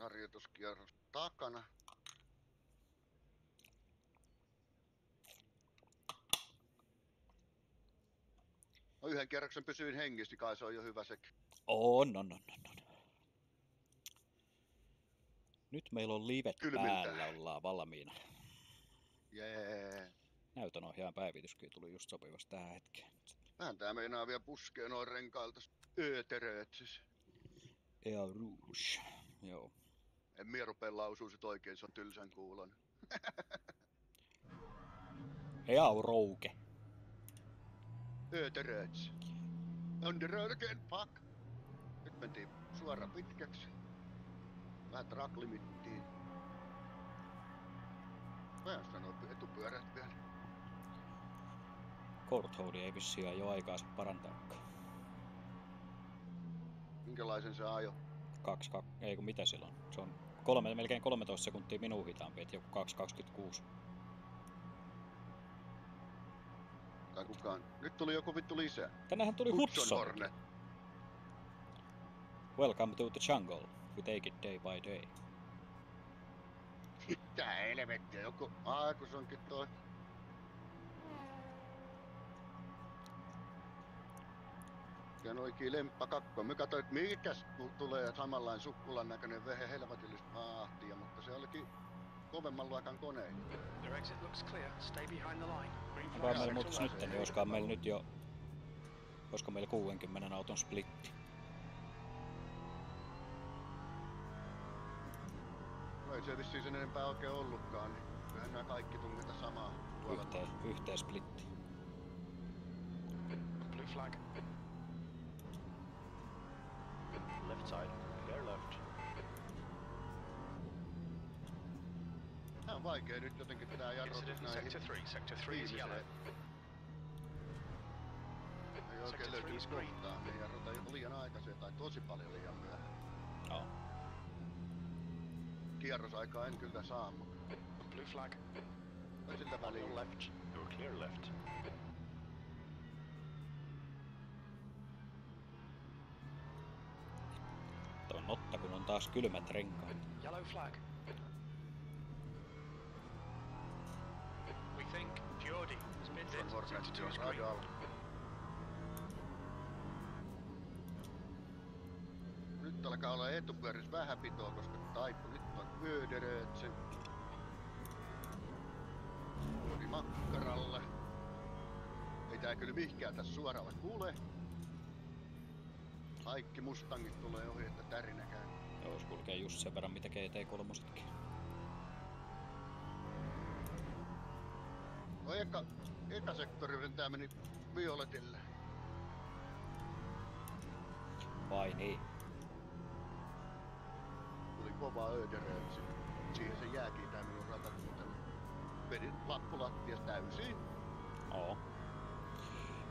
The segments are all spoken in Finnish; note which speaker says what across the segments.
Speaker 1: harjoituskierros takana. No yhden kierroksen pysyin hengissä, kai se on jo hyvä sekin.
Speaker 2: On. Nyt meillä on livet päällä, ollaan valmiina.
Speaker 1: Jee.
Speaker 2: Näytönohjaajan päivityskin tuli just sopivasti tähän hetkeen.
Speaker 1: Vähän tää meinaa vielä puskee noin renkailta. Öötereet siis.
Speaker 2: Ea Rouge, joo.
Speaker 1: En mie rupea lausuu sit oikein, se on tylsän kuulon.
Speaker 2: Ea Rouge.
Speaker 1: Öötereet. On the road again, fuck! Nyt mentiin suoraan pitkäksi. Vähän track limittiin. Vähän sanoo etupyörät vielä.
Speaker 2: Courthoudi ei vissiin jo aikaansa parantaakaan.
Speaker 1: Minkälaisen se ajo?
Speaker 2: Ei kun mitä silloin? Se on melkein 13 sekuntia minun hitaampi, et joku 2.26.
Speaker 1: Tai kukaan. Nyt tuli joku vittu lisää.
Speaker 2: Tänähän tuli Hudson.
Speaker 1: Hornet.
Speaker 2: Welcome to the jungle. We take it day by day.
Speaker 1: Mitä helvettiä, joku... kun se onkin toi... Ja noikin lemppa kakko. Mä katsoin, että mikäs tulee samanlainen sukkulan näköinen vehe helvetillistä vahtia, mutta se olikin kovemman luokan koneita.
Speaker 2: Onko meillä muutos nyt, niin olisiko meillä nyt jo... Olisiko meillä 60 auton splitti?
Speaker 1: No ei se vissiin sen enempää oikein ollutkaan, niin kyllähän nämä kaikki tungeta samaa puolella.
Speaker 2: Yhteen splitti.
Speaker 3: Blue flag. Left side, clear left.
Speaker 1: Tää on vaikea nyt jotenkin tää jarrutus näihin.
Speaker 3: Sector 3 is yellow.
Speaker 1: Ei oikein löytynyt kohtaa, me jarrutaan joku liian aikaisen tai tosi paljon liian myöhään.
Speaker 2: Joo.
Speaker 1: Kierrosaikaa en kyllä saa, mutta...
Speaker 3: Blue flag.
Speaker 1: No siltä väliin.
Speaker 3: Left. You're clear left.
Speaker 2: Tuo notta, kun on taas kylmät renkaat.
Speaker 3: Yellow flag. We think Geordie has been
Speaker 1: Se on Hornet jo radalla. Nyt alkaa olla etupyörissä vähän pitoa, koska taipu nyt on Öderötsen. Tuoli makkaralle. Ei tää kyllä mihinkään tässä suoralla kuule. Kaikki Mustangit tulee ohi, että tärinäkään.
Speaker 2: Joo, se kulkee just sen verran mitä GT3-setkin.
Speaker 1: No eka sektorille tää meni Violetille.
Speaker 2: Vai niin?
Speaker 1: Tuli kova Öderötsen. Siihen se jääkin tää minun ratakuutelu. Vedin lappulattias täysin.
Speaker 2: Oo.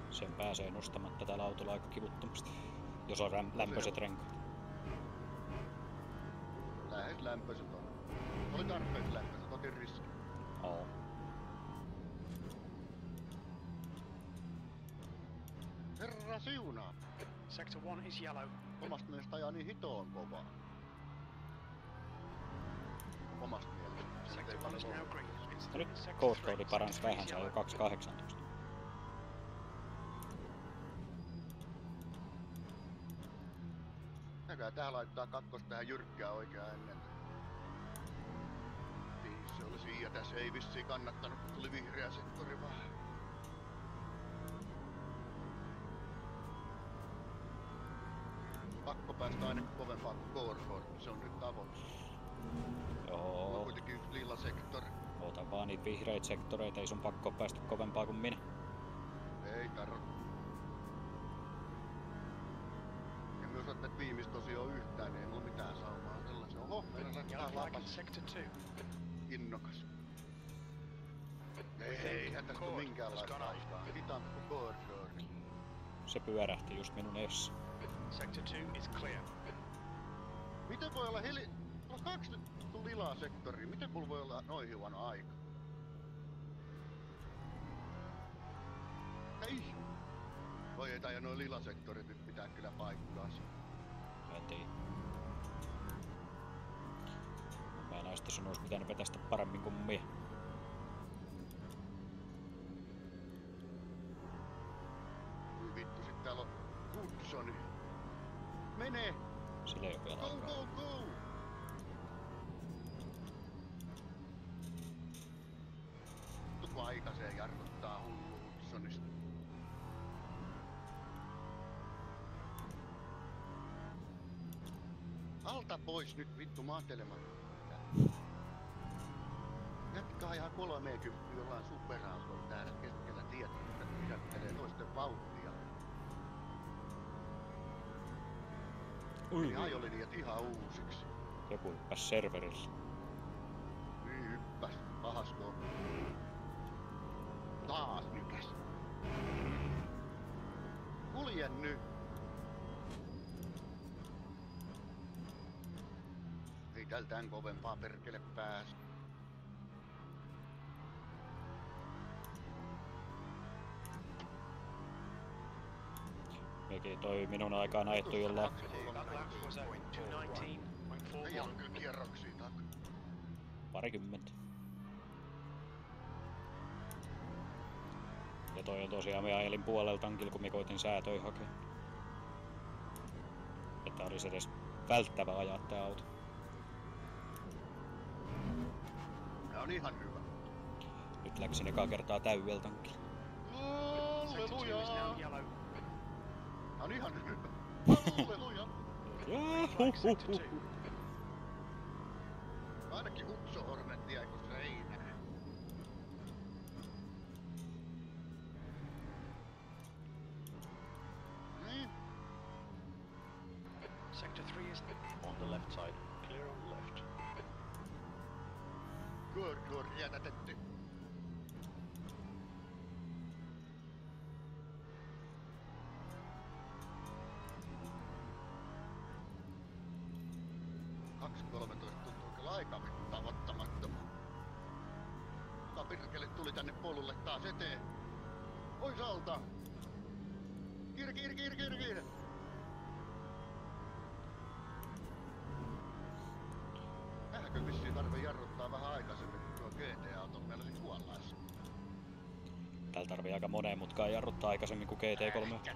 Speaker 2: Sen pääsee nostamatta täällä autolla aika kivuttomasti. Jos on lämpöiset renkaat.
Speaker 1: Lähes lämpöiset on. Oli tarpeeksi lämpöiset, otin riski.
Speaker 2: Oo.
Speaker 1: Herra siunaa!
Speaker 3: Sector 1 is yellow.
Speaker 1: Omasta mielestä ajaa niin hitoon kovaa. Omasta mielestä. Se ei
Speaker 3: Sector 1 is
Speaker 1: paljon
Speaker 3: now
Speaker 1: ole.
Speaker 3: green.
Speaker 2: No nyt Courthoudi paransi vähän, se on jo 2.18.
Speaker 1: Näköjään tää laittaa kakkos tähän jyrkkää oikeaan ennen. Se olisi ja tässä ei vissiin kannattanut, kun tuli vihreä sektori vaan. Pakko päästä ainakin kovempaa kuin Corford, se on nyt tavoite.
Speaker 2: Joo.
Speaker 1: On kuitenkin yksi lilla sektori.
Speaker 2: Ota vaan niitä vihreitä sektoreita, ei sun pakko päästä kovempaa kuin minä.
Speaker 1: Ei tarvitse. Ja myös että viimeistä tosiaan yhtään, niin ei mulla mitään saumaa sellaisen. Oho, meillä
Speaker 3: Yellow
Speaker 1: laittaa
Speaker 3: flag
Speaker 1: lapas.
Speaker 3: sector 2.
Speaker 1: Innokas. Eihän tästä ole minkäänlaista aikaa. Hitaampi kuin Corford.
Speaker 2: Se pyörähti just minun edessä.
Speaker 3: Sector 2 is clear.
Speaker 1: Miten voi olla on 2 lilaa sektoria. Miten mulla voi olla noin huono aika? Ei! Voi ei ja noin lilasektorit nyt pitää kyllä paikkaansa.
Speaker 2: En tiedä. että sun olisi pitänyt vetästä paremmin kuin mie.
Speaker 1: Voi vittu, sit täällä on Hudsoni. Mene!
Speaker 2: Sillä ei oo vielä
Speaker 1: Go,
Speaker 2: aikaa.
Speaker 1: go, go! Tuko aikaiseen jarruttaa hullu Hudsonista. Alta pois nyt vittu maantelemaan. Jatkaa ihan 30 jollain superautolla täällä keskellä tietä, että pysäyttelee toisten vauhtia. Meni ajolinjat ihan uusiksi.
Speaker 2: Joku hyppäs serverille.
Speaker 1: Niin hyppäs, pahasko. Taas nykäs. Kulje nyt. Ei tältään kovempaa perkele pääse.
Speaker 2: Mekin toi minun aikaan ajettu jollain
Speaker 3: That lap was at 219.41.
Speaker 1: Ei ole kyllä kierroksia takaa.
Speaker 2: parikymmentä. Ja toi on tosiaan me ajelin puolella tankilla, kun me koitin säätöi hakea. Että olisi edes välttävä ajaa tää auto.
Speaker 1: Tää on ihan hyvä.
Speaker 2: Nyt läksin ekaa kertaa täydellä tankilla.
Speaker 3: Sector 2 is now yellow.
Speaker 1: Tää on ihan hyvä. Halleluja.
Speaker 3: Flag sector 2.
Speaker 1: Ainakin Hutso Hornetti jäi kun seinään. Niin.
Speaker 3: Sector 3 is
Speaker 4: On the left side. Clear on the left.
Speaker 1: Good, jätätetty. tuntuu kyllä aika tavoittamattomaan. Kuka pirkele tuli tänne polulle taas eteen? Pois alta! Kiire! Tähänkö vissiin tarve jarruttaa vähän aikaisemmin kuin tuo GT-auto meillä oli kuollaessa?
Speaker 2: Täällä tarvii aika moneen mutkaan jarruttaa aikaisemmin kuin GT3.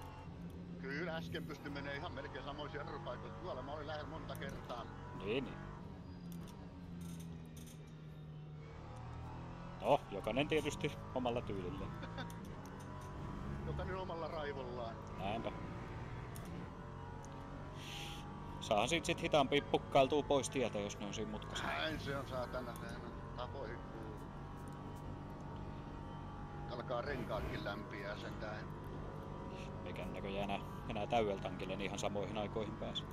Speaker 1: Kyllä äsken pystyi menee ihan melkein samoissa jarrupaikoissa. Kuolema oli lähellä monta kertaa.
Speaker 2: Niin. No, jokainen tietysti omalla tyylillä.
Speaker 1: Jokainen omalla raivollaan.
Speaker 2: Näinpä. Saahan siitä sit hitaampi pukkailtuu pois tieltä, jos ne on siinä mutkassa.
Speaker 1: Näin se on saatana, sehän on tapoihin kuuluu. Alkaa renkaatkin lämpiää sentään.
Speaker 2: Eikä näköjään enää täydellä tankille, niin ihan samoihin aikoihin pääse.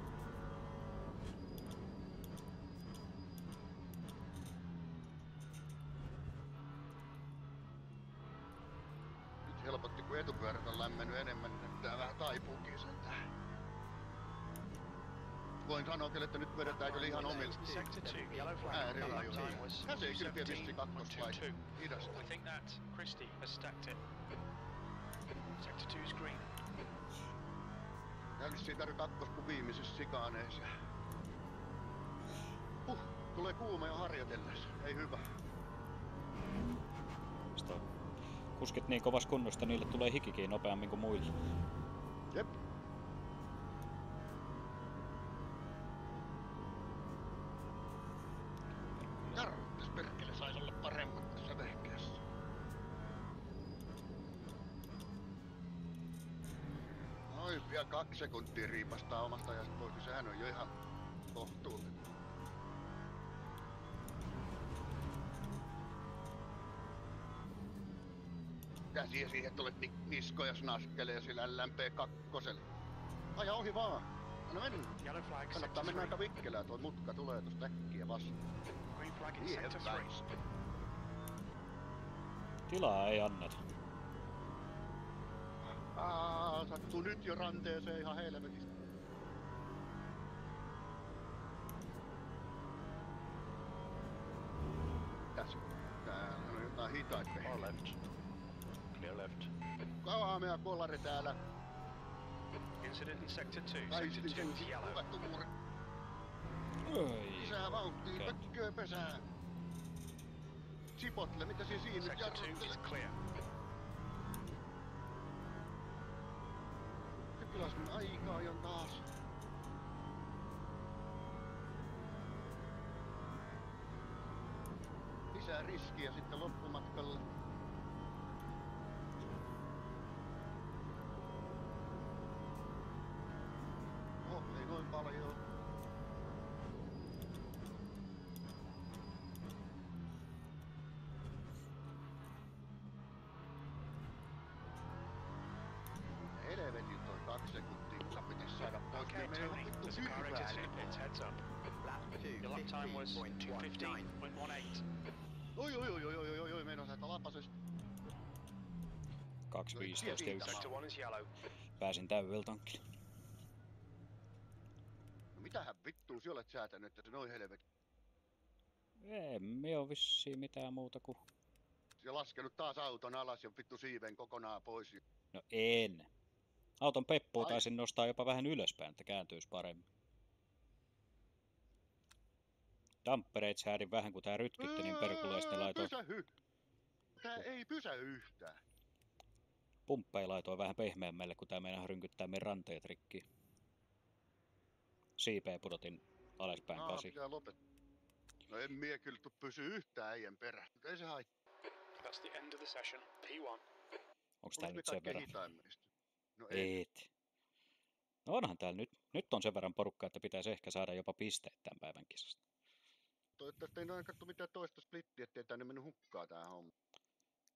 Speaker 1: Nyt helpotti, kun etupyörät on lämmennyt enemmän, niin näyttää vähän taipuukin sentään. Voin sanoa kyllä, että nyt vedetään kyllä ihan omilla.
Speaker 3: Sector 2, yellow flag.
Speaker 1: Ääri
Speaker 3: That lap
Speaker 1: ajoilla.
Speaker 3: time was
Speaker 1: Hän ei kyllä tietysti
Speaker 3: 2:17.22.
Speaker 1: kakkoslaita hidasta.
Speaker 3: We think that Christie has stacked it. Sector 2 is green.
Speaker 1: Tää vissiin tarvi kakkos kuin viimeisessä sikaaneissa. Tulee kuuma jo harjoitellessa. Ei hyvä.
Speaker 2: Sitten on kuskit niin kovassa kunnosta, niille tulee hikikin nopeammin kuin muille.
Speaker 1: Jep. Jarruttis perkele sais olla paremmat tässä vehkeessä. Noin vielä 2 sekuntia riipastaa omasta ajasta pois, niin sehän on jo ihan kohtuullinen. Käsiä siihen tulet niskoja snaskelee sillä LMP2. Aja ohi vaan. Anna mennä.
Speaker 3: Yellow flag,
Speaker 1: Kannattaa
Speaker 3: sector
Speaker 1: mennä
Speaker 3: 3.
Speaker 1: aika vikkelää, tuo mutka tulee tosta äkkiä vastaan.
Speaker 3: Green flag in
Speaker 1: Niin
Speaker 3: sector 3.
Speaker 1: väistä.
Speaker 2: Tilaa ei anneta.
Speaker 1: Sattuu nyt jo ranteeseen ihan helvetistä. Tässä. Täällä on jotain hitaita.
Speaker 4: Far left. Clear left.
Speaker 1: Kaamea kolari täällä.
Speaker 3: Incident in sector 2.
Speaker 1: Väistin
Speaker 3: Sector 2
Speaker 1: sen
Speaker 3: is yellow.
Speaker 1: luvattu muuri.
Speaker 2: Oi.
Speaker 1: Lisää vauhtia,
Speaker 2: Okei.
Speaker 1: pökköä pesää. Chipotle, mitä siinä nyt
Speaker 3: Sector 2 is
Speaker 1: jarruttelet?
Speaker 3: clear.
Speaker 1: Se pilas mun aikaa jo taas. Lisää riskiä sitten loppumatkalle. Oh, ei noin paljon. Helvetin toi 2 sekuntia, muka pitäis saada pois.
Speaker 3: Okay,
Speaker 1: Niin menee
Speaker 3: Tony,
Speaker 1: vittu
Speaker 3: there's a car
Speaker 1: hyvää.
Speaker 3: exiting the pits, heads up.
Speaker 5: Lap 2,
Speaker 3: Your lap time was
Speaker 5: 15.18.
Speaker 3: 2:15.18.
Speaker 1: Oi, meinaa täältä lapasesta.
Speaker 2: 2.15 ja
Speaker 3: Sector 1 is yellow.
Speaker 2: pääsin täydellä tankilla.
Speaker 1: No mitähän vittua sä olet säätänyt, että se noin helvetin.
Speaker 2: En me oo vissiin mitään muuta kuin...
Speaker 1: Se laskenut taas auton alas ja vittu siiven kokonaan pois.
Speaker 2: No en. Auton peppua
Speaker 1: Ai.
Speaker 2: taisin nostaa jopa vähän ylöspäin, että kääntyisi paremmin. Dampereit säädin vähän, kun tää rytkytti, niin perkuleesti laitoin...
Speaker 1: Pysähy! Tää ei pysähy yhtään.
Speaker 2: Pumppeja laitoin vähän pehmeämmälle, kun tää meinaa rynkyttää meidän ranteet rikki. Siipeä pudotin alaspäin 8.
Speaker 1: Pitää lopettaa. No en mie kyllä pysy yhtään äijän perä. Mutta ei se haittaa.
Speaker 3: That's the end of the session. P1.
Speaker 2: Onks tää
Speaker 1: Olis me
Speaker 2: nyt sen
Speaker 1: kaikkein
Speaker 2: verran?
Speaker 1: hitain meistä. No ei.
Speaker 2: Et. No onhan täällä nyt. Nyt on sen verran porukkaa, että pitäisi ehkä saada jopa pisteet tämän päivän kisasta.
Speaker 1: Toivottavasti ei noin katso mitään toista splittiä, ettei tänne mennyt hukkaa tää homma.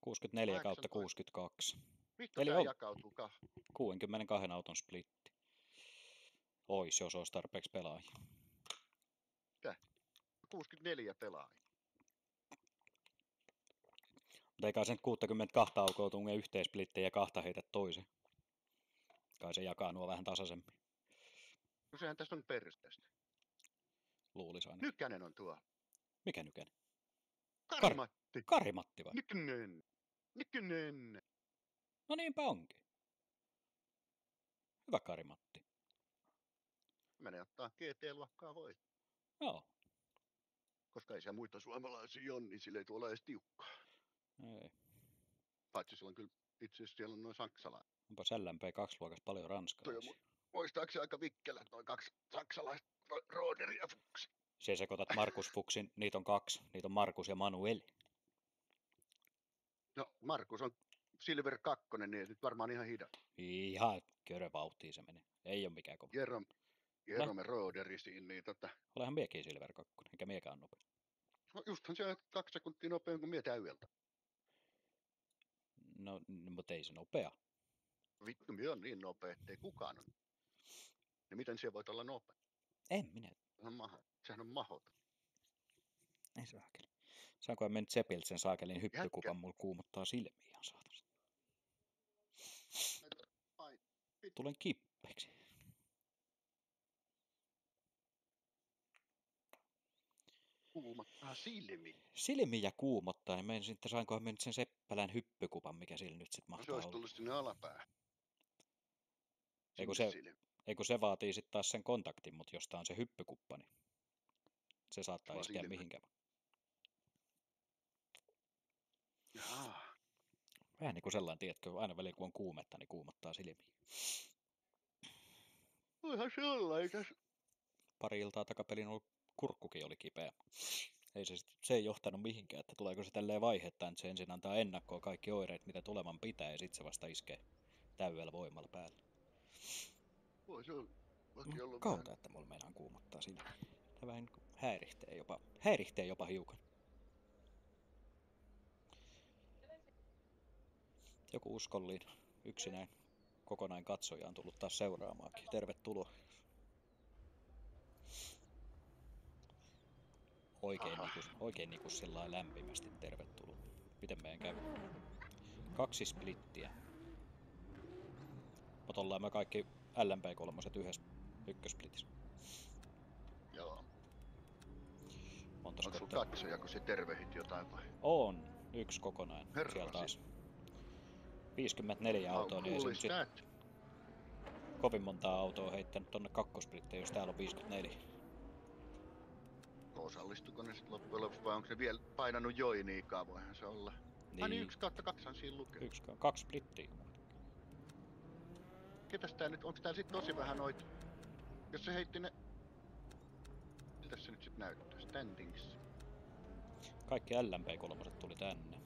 Speaker 2: 64 kautta
Speaker 1: 18.
Speaker 2: 62.
Speaker 1: Vittu
Speaker 2: Eli
Speaker 1: tää
Speaker 2: on.
Speaker 1: jakautuu
Speaker 2: 62 auton splitti. Ois, jos olisi tarpeeksi pelaajia.
Speaker 1: 64 pelaajia.
Speaker 2: Mutta eikä sen 62 aukoa tunge yhteen splittiin ja kahta heitä toiseen. Kai se jakaa nuo vähän tasaisemmin.
Speaker 1: No sehän tästä on perusteesta.
Speaker 2: Luulis ainakin.
Speaker 1: Nykänen on tuo.
Speaker 2: Mikä Nykänen?
Speaker 1: Karimatti.
Speaker 2: Karimatti vai?
Speaker 1: Nykänen.
Speaker 2: No niinpä onkin. Hyvä Karimatti.
Speaker 1: Menee ottaa GT-luokkaa voi.
Speaker 2: Joo.
Speaker 1: Koska ei siellä muita suomalaisia on, niin sille ei tuolla edes tiukkaa.
Speaker 2: Ei.
Speaker 1: Paitsi siellä on kyllä, itse asiassa siellä on noin saksalaisia.
Speaker 2: Onpa LMP2 luokassa paljon ranskalaisia.
Speaker 1: Muistaakseni aika vikkelät noin 2 saksalaista, Roderi ja Fuchs.
Speaker 2: Se sekoitat Markus Fuchsin, niitä on 2. Niitä on Markus ja Manuel.
Speaker 1: No, Markus on Silver 2, niin nyt varmaan ihan hidas.
Speaker 2: Ihan körvauhtiin se menee. Ei oo mikään kova.
Speaker 1: Jerome Roderi siinä, niin
Speaker 2: Olehan miekin Silver 2, eikä miekään ole nopea.
Speaker 1: no justhan se on 2 sekuntia nopeammin kuin mie täydeltä.
Speaker 2: No, mutta ei se nopea.
Speaker 1: Vittu, mie on niin nopea, ettei kukaan on. Ja miten siellä voit olla nopea?
Speaker 2: En minä.
Speaker 1: Sehän on mahdoton.
Speaker 2: Ei saakeli. Saankohan mennyt Sepiltä sen saakelin hyppykupan, mulla kuumottaa silmiä ihan saatana. Tulen kippeeksi.
Speaker 1: Kuumattaa silmi.
Speaker 2: Silmiä kuumottaa, niin menisin, että saankohan mennyt sen Seppälän hyppykupan, mikä sillä nyt sit
Speaker 1: No, se
Speaker 2: mahtaa
Speaker 1: olisi
Speaker 2: olla.
Speaker 1: tullut sinne alapäähän.
Speaker 2: Ei kun
Speaker 1: Sinne
Speaker 2: se-
Speaker 1: silmi.
Speaker 2: Ei kun se vaatii sitten taas sen kontaktin, mutta josta on se hyppykuppa, niin se saattaa
Speaker 1: Vaan
Speaker 2: iskeä
Speaker 1: silmä.
Speaker 2: mihinkään.
Speaker 1: Jaa.
Speaker 2: Vähän niin kuin sellainen, tiedätkö, aina välillä kun on kuumetta, niin kuumottaa silmiä.
Speaker 1: Voihan se olla, ei tässä.
Speaker 2: Pari iltaa takapelin ollut kurkkukin oli kipeä. Se ei johtanut mihinkään, että tuleeko se tälleen vaiheittain, että se ensin antaa ennakkoon kaikki oireet, mitä tuleman pitää, ja sitten se vasta iskee täydellä voimalla päälle.
Speaker 1: Voi se olla. Vaikka ollut
Speaker 2: Kautta, että mulla meinaan kuumottaa silmiä. Tämä vähän niin häiritsee jopa hiukan. Joku uskollinen yksinäin kokonaan katsoja on tullut taas seuraamaankin. Tervetuloa. Oikein niinku sillä lämpimästi tervetuloa. Miten meidän käy? 2 splittiä. Mutta ollaan me kaikki LMP3 yhdessä ykkösplitissä.
Speaker 1: Joo.
Speaker 2: Montas
Speaker 1: Onko sun
Speaker 2: kohtaa?
Speaker 1: katsoja, kun se tervehit jotain vai?
Speaker 2: On. 1 kokonainen.
Speaker 1: Herrasi.
Speaker 2: Siellä taas 54 autoa, niin ei se nyt sit kovin montaa autoa heittänyt tonne kakkosplitteen, jos täällä on 54.
Speaker 1: osallistuko ne sitten loppujen lopuksi vai onko se vielä painanut joiniikaa, voihan se olla. Niin. Niin 1/2 siinä lukee.
Speaker 2: 2 splittiä.
Speaker 1: Ketäs tää nyt, onks täällä sit tosi vähän noit, jos se heitti ne... Miltäs se nyt sit näyttää? Standings.
Speaker 2: Kaikki LMP3 tuli tänne.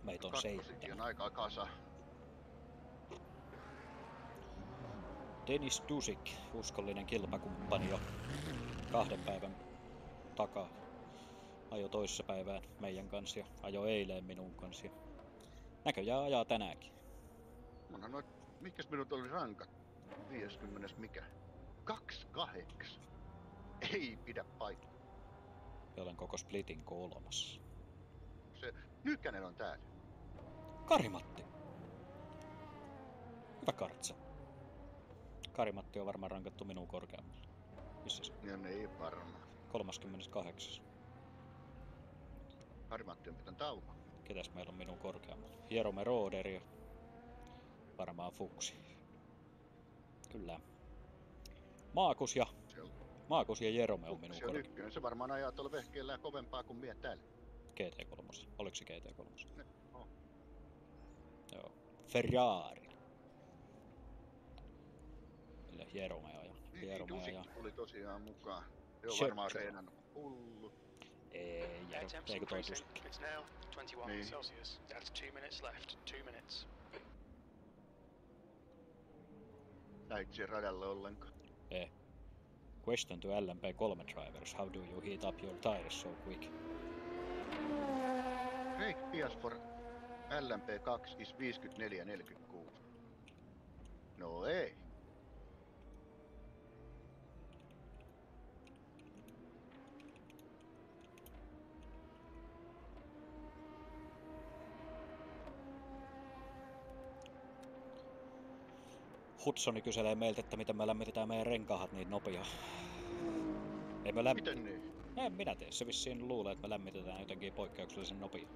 Speaker 2: Meitä on
Speaker 1: Kakkosikin
Speaker 2: 7.
Speaker 1: on aika kasa.
Speaker 2: Dennis Dusik, uskollinen kilpakumppani jo 2 päivän takaa. Ajo toisessa päivään meidän kanssa ja ajo eilen minun kanssa. Näköjään ajaa tänäänkin.
Speaker 1: Onhan noit, mikäs minut oli rankat? 50 mikä? 28. Ei pidä paikkaa.
Speaker 2: Ja olen koko splitin 3.
Speaker 1: Se Nykänen on täällä.
Speaker 2: Kari-Matti! Hyvä kartsa. Kari-Matti on varmaan rankattu minun korkeammalle. Missä se?
Speaker 1: Ja ne ei varmaan.
Speaker 2: 38.
Speaker 1: Kari-Matti on pitänyt tauko.
Speaker 2: Ketäs meillä on minun korkeammalla? Jerome Roder ja varmaan Fuksi. Kyllä. Maakus ja Jerome on minun
Speaker 1: Se on
Speaker 2: korkeammalla.
Speaker 1: ykkönen. Se varmaan ajaa tuolla vehkeellään kovempaa kuin mie täällä.
Speaker 2: GT3. Oliko se GT3?
Speaker 1: On.
Speaker 2: Joo. Ferrari. Millä Jerome ajaa.
Speaker 1: Niin,
Speaker 2: Jerome ajaa.
Speaker 1: Dusikki tuli tosiaan mukaan. Se on
Speaker 2: Shepard.
Speaker 1: varmaan reenannut hullu.
Speaker 2: Ei,
Speaker 3: Air
Speaker 2: Jerome.
Speaker 3: temps
Speaker 2: Eikö toi
Speaker 3: increasing.
Speaker 2: Dusik?
Speaker 3: It's now 21
Speaker 1: Niin.
Speaker 3: Celsius. That's 2 minutes left. 2 minutes.
Speaker 1: Näit siellä radalla ollenkaan.
Speaker 2: Question to LMP3 drivers. How do you heat up your tires so quick?
Speaker 1: Brake PS for LMP2 is 54.46. No ei.
Speaker 2: Hudsoni kyselee meiltä, että miten me lämmitetään meidän renkaahat niin nopeaa. Ei me
Speaker 1: Miten niin?
Speaker 2: En minä tee. Se vissiin luulee, että me lämmitetään jotenkin poikkeuksellisen nopeaa.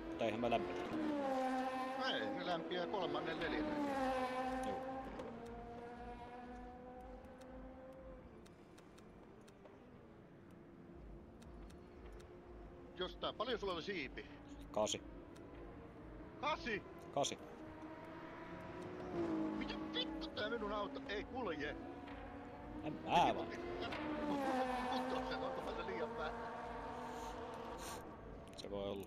Speaker 2: Mutta eihän me lämmitetä.
Speaker 1: Ei, ne lämpiää 3. 4.
Speaker 2: Joo.
Speaker 1: Jostain, paljon sulla oli siipi?
Speaker 2: 8.
Speaker 1: 8?
Speaker 2: 8.
Speaker 1: Mitä vittu tää minun auto ei kulje?
Speaker 2: En mä vaan.
Speaker 1: Kutoksen, onkohan se liian vähän?
Speaker 2: Se voi olla.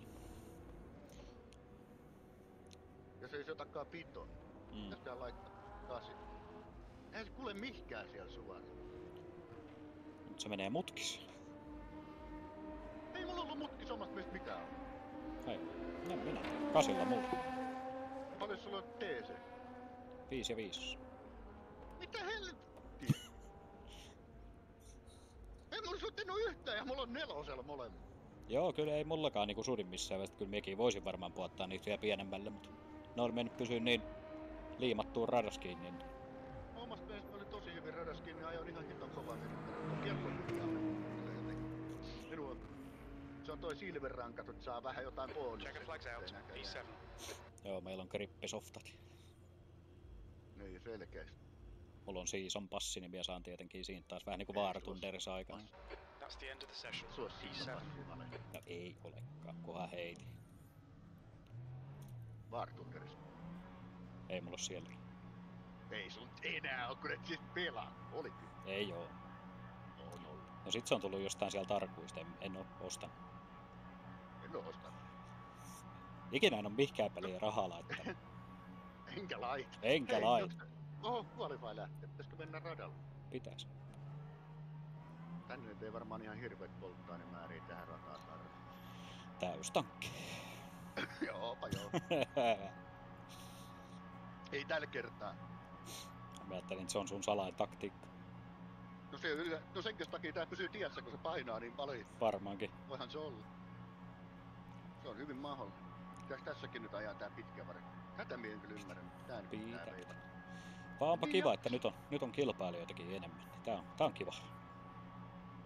Speaker 1: Jos ei se otakaan piton. Pitäisikään laittaa 8. Eihän se kuule mihkään siellä suoraan.
Speaker 2: Mut se menee mutkissa.
Speaker 1: Ei mulla ollut mutkis omasta meistä mitään.
Speaker 2: Ei. En minä tee. 8 mulla.
Speaker 1: Paljon sulla on TC?
Speaker 2: 5 ja 5.
Speaker 1: Mitä helvettiä? Ei mulla suuttanut yhtään ja mulla on 4 molemmat.
Speaker 2: Joo, kyllä ei mullakaan niinku sudin missään vaiheessa. Kyllä mekin voisin varmaan puottaa niitä vielä pienemmälle, mutta ne on mennyt pysyä niin liimattuun radas kiinni. Niin
Speaker 1: Omasta mielestä oli tosi hyvin radas kiinni ja ajoin ihan hiton kovaa mennyt. On kello minua. Se on toi silverrankat, että saa vähän jotain bonusta.
Speaker 3: Checker flags out. P7.
Speaker 2: joo, meillä on grippisoftat.
Speaker 1: Niin, selkeästi.
Speaker 2: Mulla on season passi, niin minä saan tietenkin siinä taas vähän niinku vaaratunderissa aikana.
Speaker 3: That's the end of the session.
Speaker 1: Sua
Speaker 3: P7.
Speaker 1: siinä
Speaker 2: No ei olekaan, kunhan heiti.
Speaker 1: Vaartunderissa.
Speaker 2: Ei mulla oo siellä.
Speaker 1: Ei sun enää oo, kun et siis pelaa. Oli kyllä.
Speaker 2: Ei oo.
Speaker 1: On ollut.
Speaker 2: No sit se on tullut jostain siellä tarkuista, en oo ostanut.
Speaker 1: En oo ostanut.
Speaker 2: Ikinä en oo mihinkään peliin rahaa laittanut.
Speaker 1: Enkä laita.
Speaker 2: Enkä
Speaker 1: Hei,
Speaker 2: laita.
Speaker 1: Oho, qualify lähtee. Pitäisikö mennä radalle?
Speaker 2: Pitäis.
Speaker 1: Tänne nyt ei varmaan ihan hirveet polttoainemääriä tähän rataan tarvitse.
Speaker 2: Täystankki.
Speaker 1: Joopa joo. Ei tällä kertaa.
Speaker 2: Mä ajattelin, että se on sun salainen taktiikka.
Speaker 1: No senkin takia tää pysyy tiessä, kun se painaa niin paljon.
Speaker 2: Varmaankin.
Speaker 1: Voihan se olla. Se on hyvin mahdollista. Pitäis tässäkin nyt ajaa tää pitkä varre. Tätä mie en kyllä ymmärrä. Tää nyt pitää
Speaker 2: Pitää.
Speaker 1: veivata.
Speaker 2: Vaan onpa
Speaker 1: Niin
Speaker 2: kiva,
Speaker 1: jo.
Speaker 2: että nyt on kilpailijoitakin enemmän. Tää on kiva.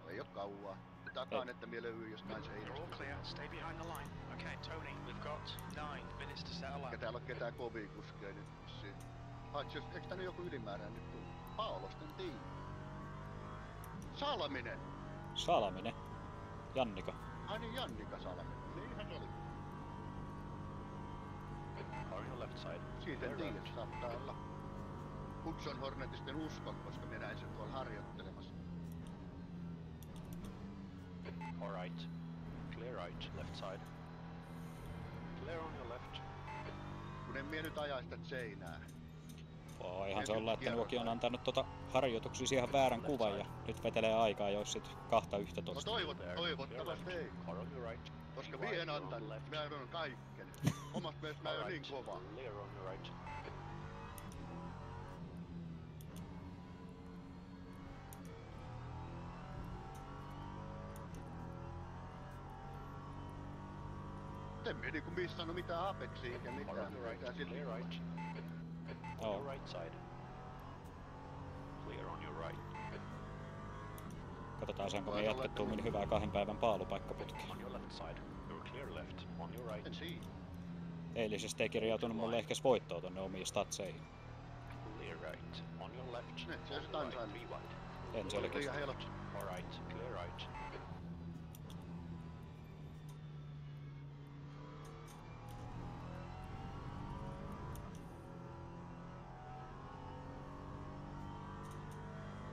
Speaker 1: No ei oo kauaa. Takaan, että mie löyyn jostain
Speaker 3: You're all
Speaker 1: seinästä.
Speaker 3: clear. Stay behind the line. Okay, Tony, we've got 9 minutes to set a lap.
Speaker 1: Eikä täällä oo ketään kovia kuskeja nyt vissiin. Paitsi jos, eiks tänne joku ylimääräinen nyt tullut? Paolosten tiimi. Salminen!
Speaker 2: Salminen. Janniko.
Speaker 1: Ai niin, Jannika Salminen. Niinhän se oli.
Speaker 4: Car on your left side.
Speaker 1: Siitä en
Speaker 4: Clear
Speaker 1: tiedä,
Speaker 4: left.
Speaker 1: saattaa olla. Hudson Hornetista en uskon, koska minä näin sen tuolla harjoittelemassa.
Speaker 4: All right. Clear right. Left side. Clear on your left.
Speaker 1: Kun en mie nyt aja sitä seinää.
Speaker 2: Voihan se olla, että Nuoki on antanut harjoituksissa ihan väärän kuvan ja nyt vetelee aikaa, jos sit 2.11.
Speaker 1: No toivottavasti ei.
Speaker 4: Car on your right.
Speaker 1: Koska
Speaker 4: Be
Speaker 1: mie en
Speaker 4: wide, on
Speaker 1: antanut.
Speaker 4: left.
Speaker 1: Mä annan kaikkeni. Omasta mielestä mä oon niin kova.
Speaker 4: Clear on your right.
Speaker 1: En mie niinku missannut mitään Apexia eikä
Speaker 4: Car
Speaker 1: mitään.
Speaker 4: on your right.
Speaker 1: Mitään
Speaker 4: Clear
Speaker 1: sillä.
Speaker 4: right. On your right side. Clear on your right.
Speaker 2: Katsotaan saanko me
Speaker 1: Voin olla,
Speaker 2: jatkettua
Speaker 1: että
Speaker 2: min hyvää 2 päivän paalupaikkaputkea.
Speaker 4: On your left side. You're clear left. On your right.
Speaker 1: En siinä.
Speaker 2: Eilisestä ei kirjautunut mulle ehkä voittoa tonne omiin statseihin.
Speaker 4: Clear right. On your left.
Speaker 1: Ne, se
Speaker 4: On
Speaker 1: sit
Speaker 4: your right.
Speaker 1: ansainnut.
Speaker 4: Be wide.
Speaker 2: En se olikin.
Speaker 1: Liian helppo.
Speaker 4: All right. Clear right.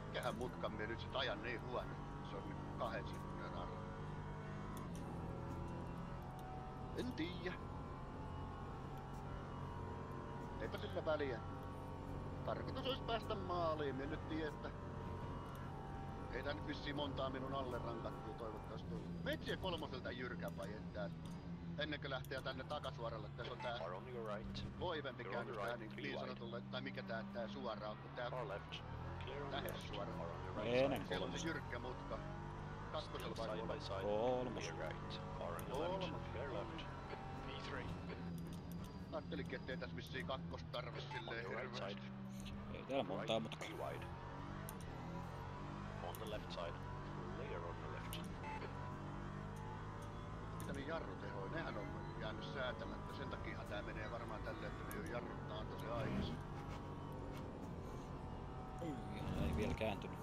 Speaker 1: Mikähän mutkan mie nyt sit ajan niin huono. Se on niinku 2 sekunnin arvo. En tiedä. Eipä sillä väliä. Tarkoitus olisi päästä maaliin. Mie nyt tiedän, että ei tää nyt vissiin montaa minun alle rankattua toivottavasti tuli. Metsiä 3 jyrkän vai ettää. Ennen kuin lähtee tänne takasuoralle, tässä on tää
Speaker 4: Car on your right.
Speaker 1: loivempi
Speaker 4: You're on
Speaker 1: käynyt
Speaker 4: the
Speaker 1: tää
Speaker 4: right,
Speaker 1: niin
Speaker 4: be
Speaker 1: sanotulle, tai mikä tää suoraan, kun tää
Speaker 4: Car left. Clear on your
Speaker 1: lähes
Speaker 4: left.
Speaker 1: suora.
Speaker 4: Car on your right
Speaker 2: Ennen
Speaker 4: side.
Speaker 1: Siellä on se
Speaker 2: kolmas.
Speaker 1: jyrkkä mutka. Kakkosella vai
Speaker 4: Side by
Speaker 1: kolmas?
Speaker 4: side.
Speaker 2: Kolmas.
Speaker 4: Clear right. Car on your left.
Speaker 1: Kolmas.
Speaker 4: Clear left.
Speaker 3: V3.
Speaker 1: Ajattelinkin, ettei tässä vissiin kakkostarve
Speaker 4: On
Speaker 1: silleen
Speaker 4: your right
Speaker 1: hirveästi.
Speaker 4: side.
Speaker 2: Ei täällä montaa,
Speaker 4: Right.
Speaker 2: mutta
Speaker 4: Be wide. On the left side. Clear on the left.
Speaker 1: Pitänyt jarrutehoja, nehän on jäänyt säätämättä. Sen takia tää menee varmaan tälleen, että ne jarruttaa tosi aikaisin.
Speaker 2: ihan ei vielä kääntynyt.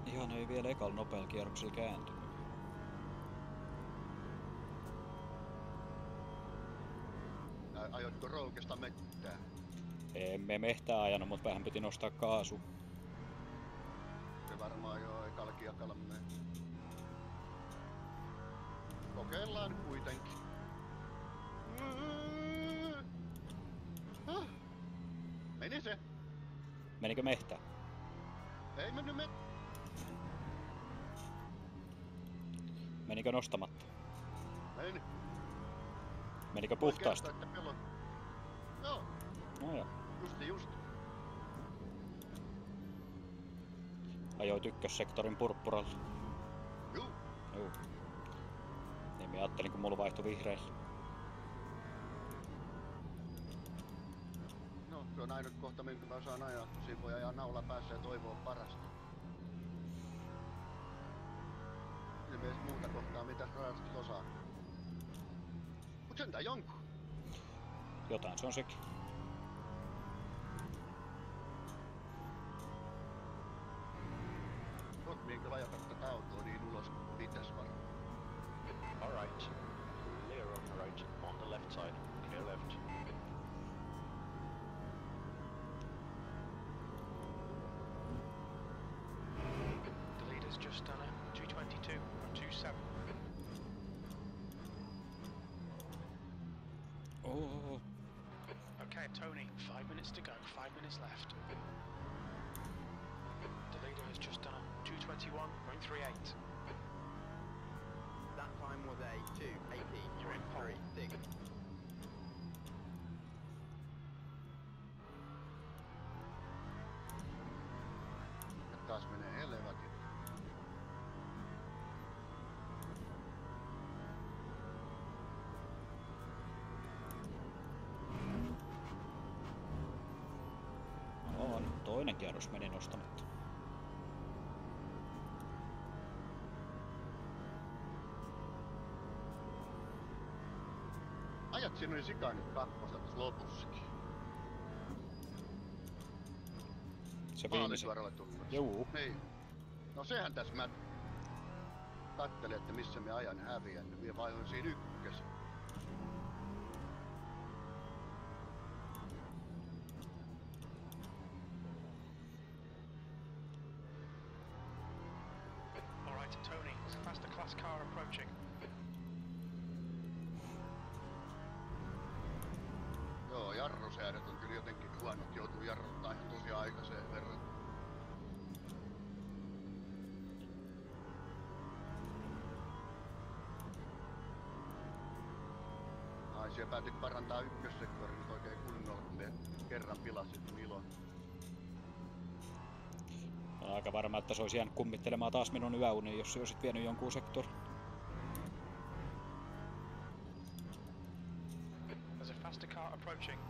Speaker 2: Ihan ei vielä ekalla nopealla kierroksella kääntynyt.
Speaker 1: Ajoitko roukesta mettää?
Speaker 2: Emme mehtää ajanut, mutta vähän piti nostaa kaasu.
Speaker 1: Se varmaan joo ekalla kiekalla menee. Kokeillaan kuitenkin. Meni se.
Speaker 2: Menikö mehtää?
Speaker 1: Ei mennyt
Speaker 2: Menikö nostamatta?
Speaker 1: Meni.
Speaker 2: Menikö
Speaker 1: Voi
Speaker 2: puhtaasti?
Speaker 1: kertoa, että pelot. Joo,
Speaker 2: No joo.
Speaker 1: just.
Speaker 2: Ajoit ykkössektorin purppuralla.
Speaker 1: Juu.
Speaker 2: Juu. Niin mä ajattelin, kun mulla vaihtui vihreille.
Speaker 1: No, se on ainut kohta, minkä mä osaan ajaa. Siinä voi ajaa naula päässä ja toivoa parasta. Ei edes muuta kohtaa, mitä raasti osaa. Mut sentään jonkun.
Speaker 2: Jotain se on sekin.
Speaker 1: Tot minkä vajata tätä autoa niin ulos kuin pitäis varmaan.
Speaker 4: All right. Clear on the right. On the left side. Clear left.
Speaker 3: The leader's just done it. 222.27.
Speaker 2: Oh.
Speaker 3: Okay, Tony, 5 minutes to go, 5 minutes left. The leader has just done a 221.38.
Speaker 5: That time was a 2:18.36.
Speaker 1: Ja taas menee helvetin.
Speaker 2: On. Toinen kierros meni nostamatta.
Speaker 1: Ajat siinä oli sikaa nyt kakkosta tässä lopussakin.
Speaker 2: Se viimeisen.
Speaker 1: Maalisuoralle tullut.
Speaker 2: Juu.
Speaker 1: Niin. No sehän tässä mä kattelin, että missä me ajan häviän. Minä vaihoin siinä ykkösen.
Speaker 3: Alright, Tony, there's a faster class car approaching.
Speaker 1: Joo, jarrusääret on kyllä jotenkin huonot. Joutuu jarruttaa ihan tosi aikaiseen verran. Ai, siellä päätit parantaa ykkössektorin nyt oikein kunnolla, kun ne kerran pilasit ilon.
Speaker 2: Olen aika varma, että se olisi jäänyt kummittelemaan taas minun yöuniin, jos se olisit vienyt jonkun sektorin.
Speaker 3: There's a faster car approaching.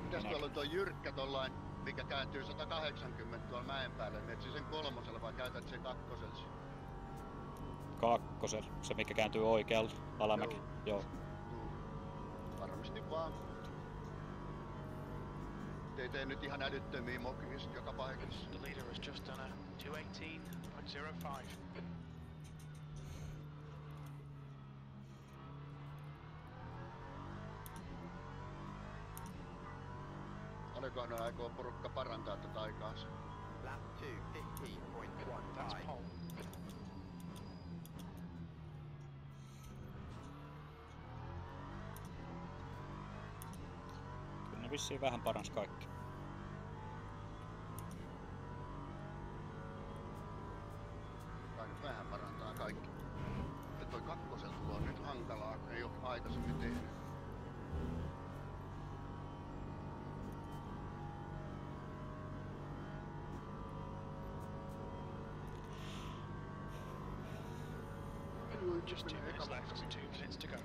Speaker 1: Mitäs tuolla on tuo jyrkkä tollain, mikä kääntyy 180 tuolla mäen päälle? Menet sen kolmosella vai käytät sen kakkosella?
Speaker 2: Kakkosel, se mikä kääntyy oikealle, alamäki. Joo.
Speaker 1: Varmasti vaan. Ei tee nyt ihan älyttömiä mokia joka paikassa.
Speaker 3: The leader has just done a 218.05.
Speaker 1: Paljonkohan ne aikoo porukka parantaa tätä aikaansa?
Speaker 5: Lap 2,
Speaker 3: That's
Speaker 5: 15.15.
Speaker 3: pole.
Speaker 2: Kyllä ne vissiin vähän parans kaikki.
Speaker 1: Tai nyt vähän parantaa kaikki. Ja toi kakkosella tulo on nyt hankalaa, kun ei oo aikaisemmin tehnyt.
Speaker 3: Just 2 minutes left, 2 minutes to go.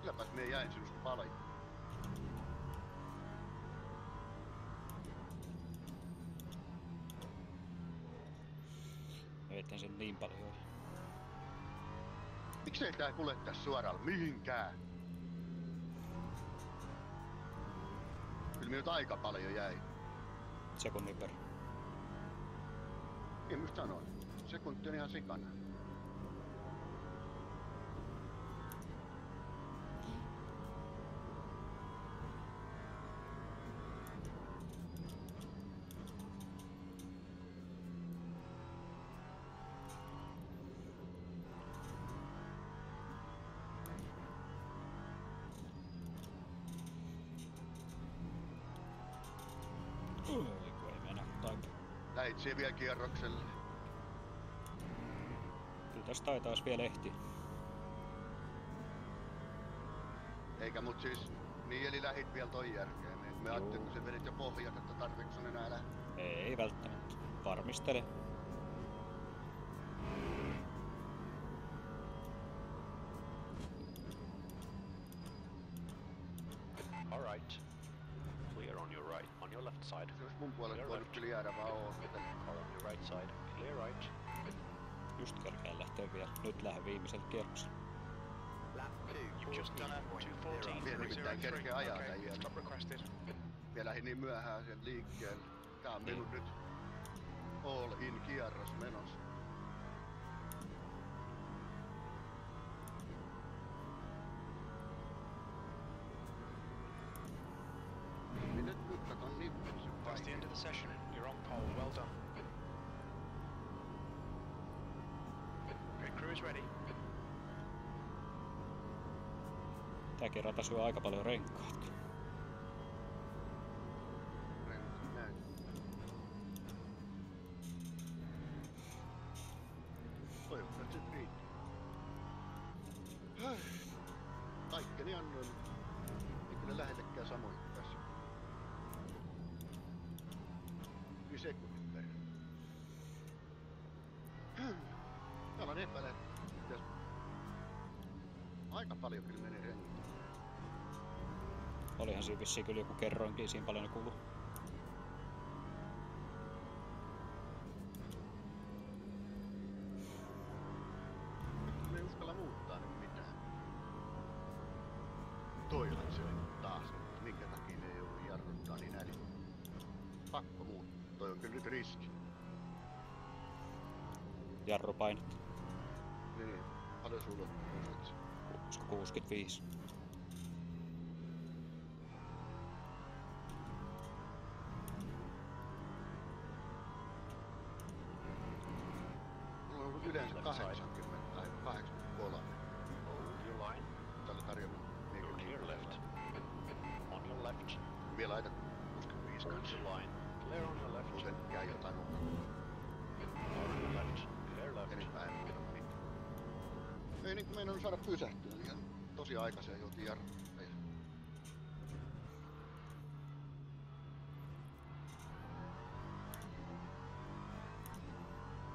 Speaker 1: Kylläpäs me jäin sinusta paljon.
Speaker 2: Veitän sen niin paljon.
Speaker 1: Miksei tää kulje tässä suoraan mihinkään? Kyllä minut aika paljon jäi.
Speaker 2: Sekunnin verran.
Speaker 1: Niin mä sanoin. Sekunti on ihan sikana.
Speaker 2: Kun ei mennä taipu.
Speaker 1: Lähit siihen vielä kierrokselle.
Speaker 2: Kyllä tästä taitais vielä ehtiä.
Speaker 1: Eikä mut siis, niin eli lähit vielä ton jälkeen. Me ajattelin, kun sä vedit jo pohjat, että tarviiko sun enää lähteä.
Speaker 2: Ei välttämättä. Varmistele.
Speaker 4: All right. Clear on your right. On your left side.
Speaker 1: Se olisi mun puolesta voinut kyllä jäädä vaan ootella.
Speaker 4: Car on your right side. Clear right.
Speaker 2: Just kerkeen lähtee vielä. Nyt lähden viimeiseltä kierroksella.
Speaker 5: Lap 2,
Speaker 3: You've just done a 214.03.
Speaker 1: Vielä nimittäin kerkeä ajaa
Speaker 3: Okay,
Speaker 1: tän
Speaker 3: pit
Speaker 1: jälkeen.
Speaker 3: stop requested.
Speaker 1: Vielä lähdin niin myöhään sen liikkeelle. Tää on minun nyt all in kierros menossa. Minä nyt katon nippelisen
Speaker 3: That's the end of the session. You're on pole. Well done. Okay, crew is ready.
Speaker 2: Tääkin rata syö aika paljon renkaat.
Speaker 1: Näin. Toivottavasti se riittää. Kaikkeni annoin. Ei kyllä lähellekään samoin tässä. Yli sekunnin verran. Täällä on epäile. Aika paljon kyllä menee renkaat.
Speaker 2: Olihan siinä vissiin kyllä joku kerroinkin, siinä paljon ne kulu.
Speaker 1: Kyllä nyt riski.
Speaker 2: Jarrupainetta.
Speaker 1: Niin. Paljon sulla on?
Speaker 2: 65.
Speaker 1: Mulla on ollut yleensä
Speaker 4: Left side.
Speaker 1: 80 tai 83.
Speaker 4: Hold your line.
Speaker 1: Tällä tarjonnut
Speaker 4: Go clear left. On your left.
Speaker 1: Vielä laita 65
Speaker 4: Hold
Speaker 1: kanssa.
Speaker 4: your line. Clear on your left.
Speaker 1: Muuten käy jotain muuta.
Speaker 4: On your left. Clear left.
Speaker 1: Enempää en pidä mitään. Ei niin meinannut saada pysähtyä. Ihan tosi aikaisen joutiin jarruttaa.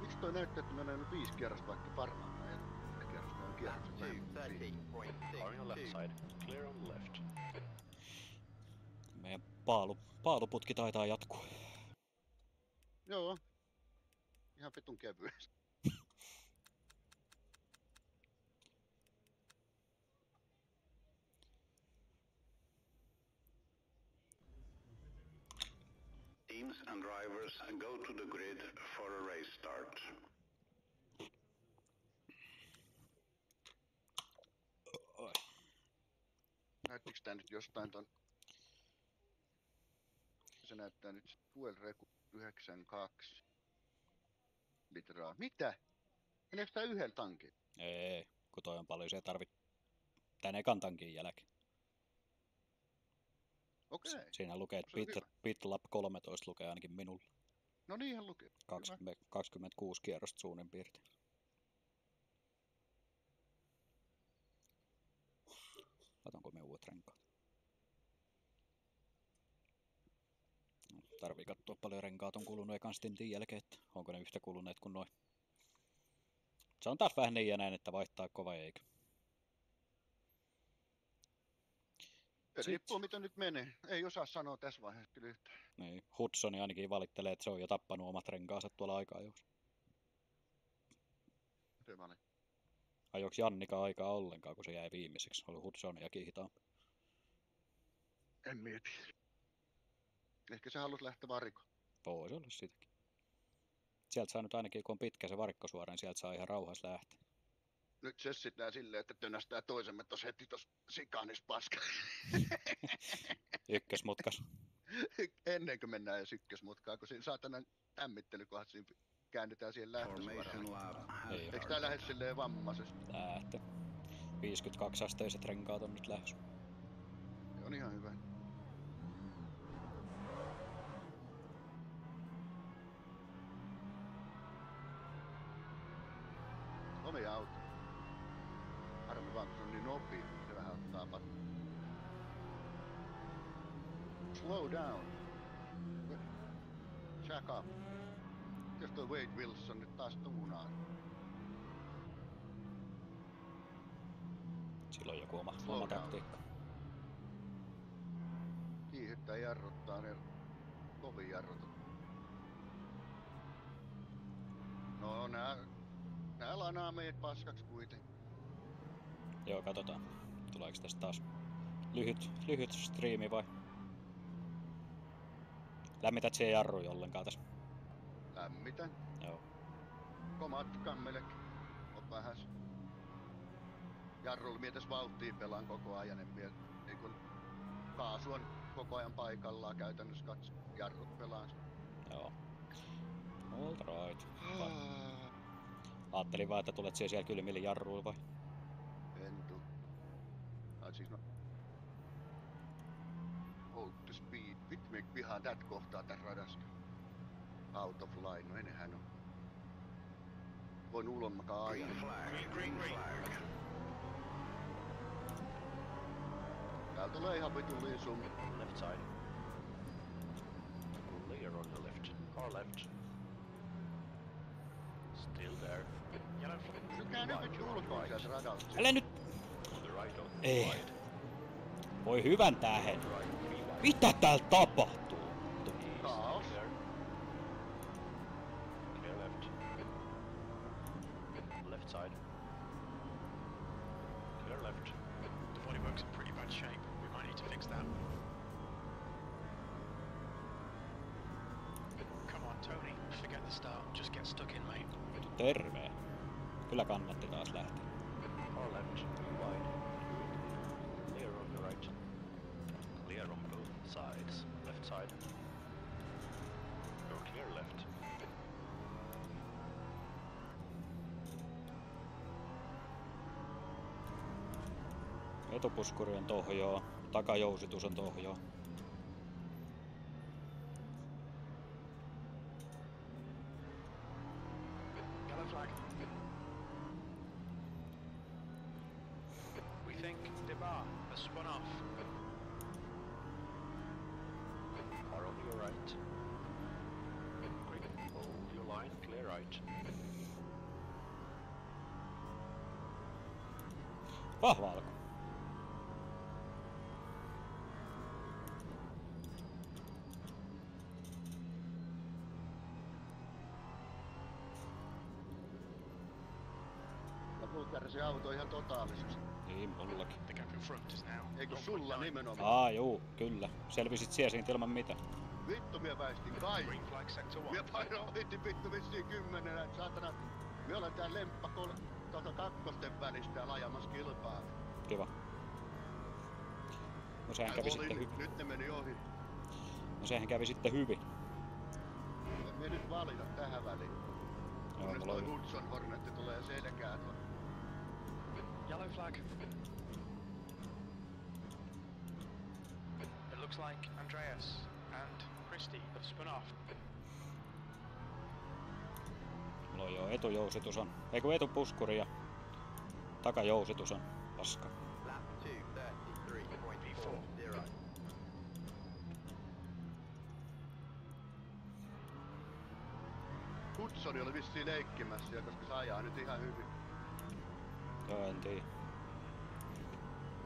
Speaker 1: Miksi toi näyttää, että mä näen nyt 5 kierrosta vaikka parhaan näin? Kierrosta on
Speaker 5: Lap
Speaker 1: kierrokset
Speaker 5: 2,
Speaker 1: vähemmän.
Speaker 5: 30.62.
Speaker 4: On your left side. Clear on the left.
Speaker 2: Meidän paaluputki taitaa jatkua.
Speaker 1: Joo. Ihan vitun kevyesti.
Speaker 6: Teams and drivers go to the grid for a race start.
Speaker 1: Näyttikö tää nyt jostain ton? Se näyttää nyt fuel reku 92 litraa. Mitä? Meneekö tää yhden tankin?
Speaker 2: Ei, kun toi on paljon, se tarvit tän ekan tankin jälkeen.
Speaker 1: Okei.
Speaker 2: Siinä lukee, että
Speaker 1: Se on hyvä.
Speaker 2: Bitlab 13 lukee ainakin minulla.
Speaker 1: No niinhän lukee.
Speaker 2: 26 kierrosta suunnin piirtein. Otanko me uudet renkaat? No, tarvii katsoa paljon renkaat on kulunut ekan stintin jälkeen, että onko ne yhtä kuluneet kuin noin. Se on taas vähän niin ja näin, että vaihtaa kova eikö.
Speaker 1: Se riippuu mitä nyt menee. Ei osaa sanoa tässä vaiheessa kyllä yhtään.
Speaker 2: Niin, Hudsoni ainakin valittelee, että se on jo tappanut omat renkaansa tuolla aikaa jo.
Speaker 1: Se vale.
Speaker 2: Ajoiksi Jannika aikaa ollenkaan, kun se jäi viimeiseksi. Oli Hudsoniakin hitaampi.
Speaker 1: En mieti. Ehkä se halusi lähteä varikoon.
Speaker 2: Voisi olla sitäkin. Sieltä saa nyt ainakin, kun on pitkä se varikkosuora, niin sieltä saa ihan rauhassa lähteä.
Speaker 1: Nyt sessitään silleen, että tönästää toisemme tos heti tos sikaanis paska.
Speaker 2: Ykkösmutkas.
Speaker 1: Ennen kuin mennään jo ykkösmutkaan, kun siinä saatana tämmittelykohdat siinä käännetään siihen lähtösuoraan.
Speaker 6: Formation lab has
Speaker 2: Ei oo.
Speaker 1: Eikö tää lähde silleen vammaisesti?
Speaker 2: Lähtö. 52 asteiset renkaat on nyt lähdössä.
Speaker 1: Se on ihan hyvä. Omia auto. Harmi vaan, kun se on niin nopea, se vähän ottaa pattaa. Slow down. Jack up. Jos toi Wade Wilson nyt taas tuunaa.
Speaker 2: Sillä on joku oma
Speaker 1: Slow down.
Speaker 2: taktiikka.
Speaker 1: Kiihyttää jarruttaa, ne kovin jarrutut. No nää lanaa meidät paskaksi kuitenkin.
Speaker 2: Joo, katsotaan. Tuleeko tästä taas lyhyt striimi vai? Lämmität siihen jarruja ollenkaan tässä?
Speaker 1: Lämmitän.
Speaker 2: Joo.
Speaker 1: Komat kammellekin. On vähäs. Jarrulla mietes vauhtia pelaan koko ajan. Niin kun kaasu on koko ajan paikallaan käytännössä jarrut pelaan.
Speaker 2: Joo. All right. Ajattelin vaan, että tulet siellä kylmille jarruilla vai?
Speaker 1: En tuu. Ai siis no. Hold the speed. Vittu me vihaan tät kohtaa tän radasta. Out of line. No enhän oo. Voin ulommakaan ajaa.
Speaker 5: Green flag.
Speaker 1: Täällä tulee ihan vitulliin sun.
Speaker 4: Left side. Clear on the left. Car left. Still there.
Speaker 3: Yellow flag.
Speaker 1: Sykää nyt vittu ulkoon sieltä radalta.
Speaker 2: Älä nyt!
Speaker 4: To the right on.
Speaker 2: Ei.
Speaker 4: Right.
Speaker 2: Voi hyvän tähden.
Speaker 4: Right. 3
Speaker 2: Mitä täällä tapahtuu?
Speaker 1: Kaos.
Speaker 4: Clear. Clear left. Left side. Clear left.
Speaker 3: The bodywork's in pretty bad shape. We might need to fix that. Come on, the start. Just get stuck in, mate.
Speaker 2: Vittu terve. Kyllä kannatti taas lähteä.
Speaker 4: Far left, wide. Clear on the right. Clear on both sides. Left side. You're clear left.
Speaker 2: Etupuskuri on tohjoo. Takajousitus on tohjoo.
Speaker 3: Yellow flag. We think Debar has spun off.
Speaker 4: Car on your right. Quick, hold your line, clear right.
Speaker 2: Vahva alku.
Speaker 1: Lopulta kärsi auto ihan totaalisesti.
Speaker 2: Niin, mullakin.
Speaker 3: The gap in front is now.
Speaker 1: Eikö sulla nimenomaan?
Speaker 2: Juu, kyllä. Selvisit siellä siitä ilman mitään.
Speaker 1: Vittu mie väistin kaikki.
Speaker 3: Green flag sector 1.
Speaker 1: Mie painoin heti vittu vissiin 10, et saatana. Mie olen tää lemppa kakkosten välistä ja lajamassa kilpaa.
Speaker 2: Kiva. No sehän kävi sitten hyvin.
Speaker 1: Nyt ne meni ohi.
Speaker 2: No sehän kävi sitten hyvin.
Speaker 1: En mie nyt valita tähän väliin.
Speaker 2: Joo,
Speaker 1: Kunnes
Speaker 2: mulla
Speaker 1: toi
Speaker 2: oli...
Speaker 1: Hudson Hornetti tulee selkään.
Speaker 3: Yellow flag. It looks like Andreas and Christy have spun off.
Speaker 2: Mulla on jo etujousitus on. Eikö etupuskuri ja takajousitus on paska.
Speaker 5: Lap 2:33.40.
Speaker 1: Hudson oli vissiin leikkimässä, koska se ajaa nyt ihan hyvin.
Speaker 2: Joo, en tiedä.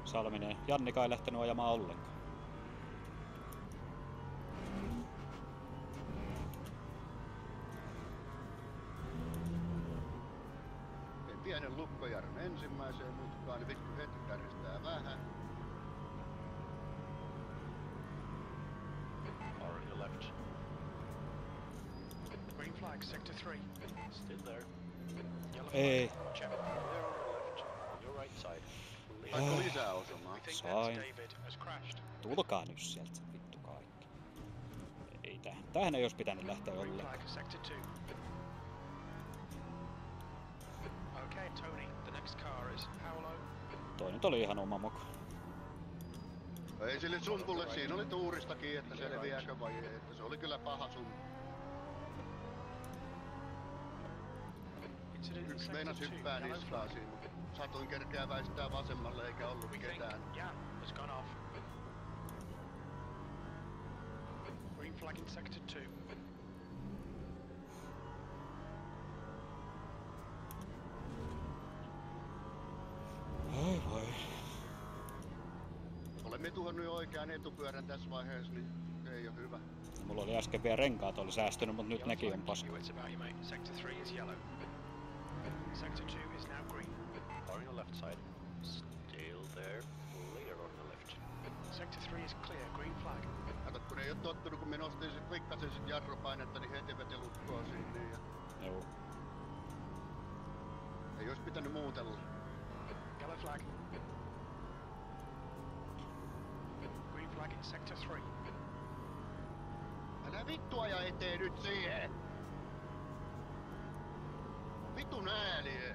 Speaker 2: Salminen. Jannika ei lähtenyt ajamaan ollenkaan.
Speaker 1: Tein pienen lukkojarrun ensimmäiseen mutkaan, niin vittu heti kärjestää vähän.
Speaker 4: Car on your left.
Speaker 3: Green flag sector 3.
Speaker 4: Still there.
Speaker 3: Yellow
Speaker 2: Ei.
Speaker 3: flag. Check.
Speaker 4: Clear on your left. On your right side. Clear.
Speaker 1: Saiko lisää osumaa?
Speaker 3: We think
Speaker 2: Sain.
Speaker 3: that David has crashed.
Speaker 2: Tulkaa nyt sieltä se vittu kaikki. Ei tähän ei olisi pitänyt lähteä
Speaker 3: Green
Speaker 2: ollenkaan.
Speaker 3: flag sector 2. Okay, Tony. The next car is Paolo.
Speaker 2: Toi nyt oli ihan oma moka.
Speaker 1: No ei sille sumpulle, siinä oli tuuristakin, että selviääkö vai ei, että se oli kyllä paha sumpu.
Speaker 3: Incident in
Speaker 1: Yksi
Speaker 3: sector
Speaker 1: meinas
Speaker 3: 2.
Speaker 1: hyppää
Speaker 3: Yellow
Speaker 1: niskaa
Speaker 3: flag.
Speaker 1: siinä, mutta satuin kerkeä väistää vasemmalle eikä ollut
Speaker 3: We think
Speaker 1: ketään.
Speaker 3: Jan has gone off. Green flag in sector 2.
Speaker 2: Ai voi.
Speaker 1: Olemme tuhannut jo oikean etupyörän tässä vaiheessa, niin ei oo hyvä.
Speaker 2: Mulla oli äsken vielä renkaat oli säästynyt, mutta nyt
Speaker 3: Yellow
Speaker 2: nekin on
Speaker 3: flag,
Speaker 2: paska.
Speaker 3: you, it's about you, mate. Sector 3 is yellow. Sector 2 is now green.
Speaker 4: Car on your left side. Still there. Clear on the left.
Speaker 3: Sector 3 is clear, green flag.
Speaker 1: Kato, kun ei oo tottunut, kun me nostin sit pikkasen sit jarrupainetta, niin heti veti lukkoa sinne ja
Speaker 2: Joo.
Speaker 1: ei ois pitänyt muutella.
Speaker 3: Yellow flag. Green flag in sector 3.
Speaker 1: Älä vittu aja eteen nyt siihen! Vitun ääliö!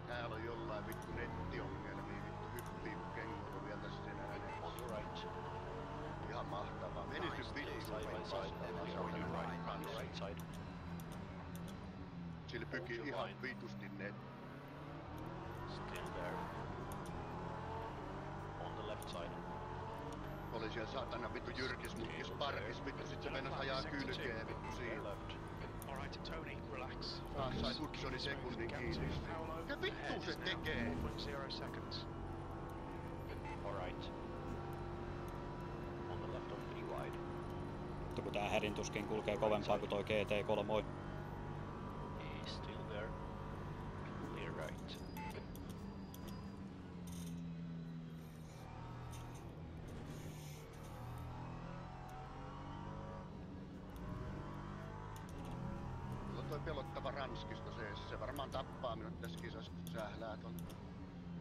Speaker 1: Täällä on jollain vittu nettiongelmia, vittu hyppii kun kenguru vielä tässä sen ääneen.
Speaker 4: On your right.
Speaker 1: Ihan mahtavaa. Menis nyt vittu
Speaker 4: Side by side. On your right. On your right side.
Speaker 1: Sillä pyki
Speaker 4: Hold your
Speaker 1: ihan
Speaker 4: line.
Speaker 1: vitusti net.
Speaker 4: Still there. On the left side.
Speaker 1: Oli siellä saatana vittu jyrkis mutkis parkis, vittu sit se meinas ajaa kylkeen vittu
Speaker 4: Clear
Speaker 1: siinä.
Speaker 4: left.
Speaker 3: Alright, Tony, relax.
Speaker 1: Taas sai
Speaker 3: Focus.
Speaker 1: Hudsonin sekunnin
Speaker 3: Gap
Speaker 1: kiinni.
Speaker 3: to Paolo.
Speaker 1: Mitä vittu
Speaker 3: Ahead
Speaker 1: se
Speaker 3: is now
Speaker 1: tekee?
Speaker 3: 4.0 seconds.
Speaker 4: All right. On the left on pretty wide.
Speaker 2: Mutta kun tää hädin tuskin kulkee kovempaa kuin toi GT3.
Speaker 4: He's still there. Clear right.
Speaker 1: Franskista se varmaan tappaa minut tässä kisassa, kun sählää ton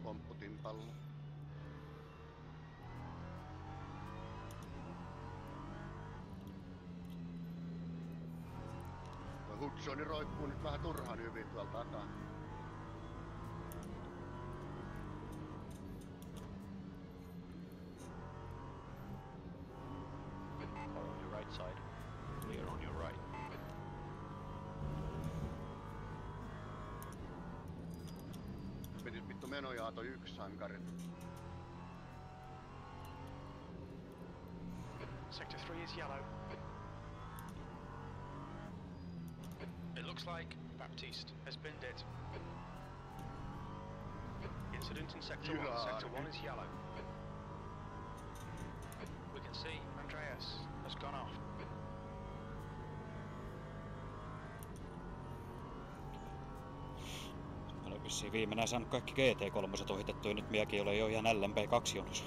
Speaker 1: pompputimpalla. Hudsoni roikkuu nyt vähän turhan hyvin tuolla takana.
Speaker 4: Car on your right side. Clear on your right.
Speaker 1: Menis vittu menojaato yksi sankari.
Speaker 3: Sector 3 is yellow. It looks like Baptiste has binned it. Incident in Sector 1. Sector 1 is yellow. We can see Andreas has gone off.
Speaker 2: Mä olen vissiin viimeinen saanut kaikki GT3 ohitettua, nyt minäkin olen jo ihan LMP2 jonossa.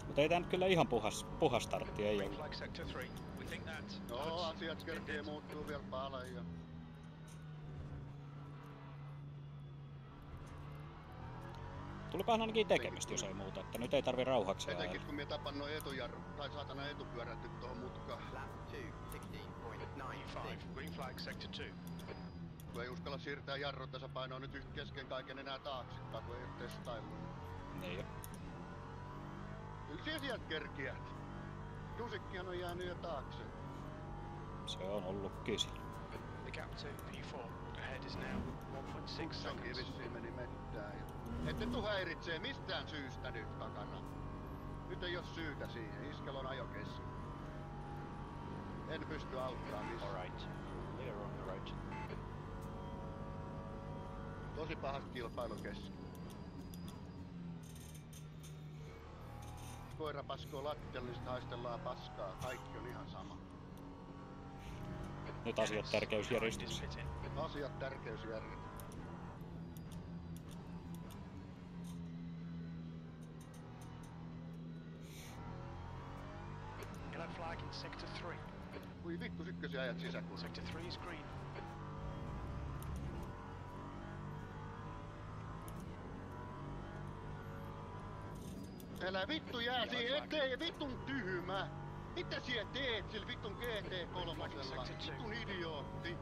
Speaker 2: Mutta ei tää nyt kyllä ihan puhas startti, ei
Speaker 3: Green
Speaker 2: ole.
Speaker 3: flag Sector 3. We think that
Speaker 1: Joo,
Speaker 3: Alex
Speaker 1: asiat
Speaker 3: has binned
Speaker 1: kerkee
Speaker 3: it.
Speaker 1: muuttuu vielä paljon.
Speaker 2: Tulipahan ainakin tekemistä, jos ei muuta, että nyt ei tarvi rauhakseen
Speaker 1: Etenkin
Speaker 2: ajella.
Speaker 1: kun minä tapan noin etujarru, tai saatana etupyörät nyt tohon mutkaan.
Speaker 5: Lap 2, 16.96.
Speaker 3: E5. Green flag Sector 2.
Speaker 1: Kun ei uskalla siirtää jarrun tasapainoa nyt kesken kaiken enää taaksepäin, kun ei oo testailu.
Speaker 2: Niin jo.
Speaker 1: Kyllä siellä sieltä kerkiät. Jusikkihan on jäänyt jo taakse.
Speaker 2: Se on ollutkin siellä.
Speaker 3: The gap to P4 ahead is now 1.6
Speaker 1: Hudsonkin
Speaker 3: seconds.
Speaker 1: vissiin meni mettään. Ette tuu häiritsee mistään syystä nyt takana. Nyt ei oo syytä siihen. Iskel on ajo kesken. En pysty auttamaan missään.
Speaker 4: Alright. Clear on your right.
Speaker 1: Tosi pahasti kilpailu kesken. Koira paskoo lattialle, niin sit haistellaan paskaa. Kaikki on ihan sama.
Speaker 2: Nyt asiat tärkeysjärjestyksessä.
Speaker 3: Is pitting.
Speaker 1: Asiat tärkeysjärjestys.
Speaker 3: Yellow flag in Sector 3.
Speaker 1: Kui vittu sykkösiä ajat sisäkunnassa.
Speaker 3: Sector 3 is green.
Speaker 1: Älä vittu jää siihen eteen, vittun tyhmä! Mitä siellä teet sillä vittun GT3? Vittun idiootti!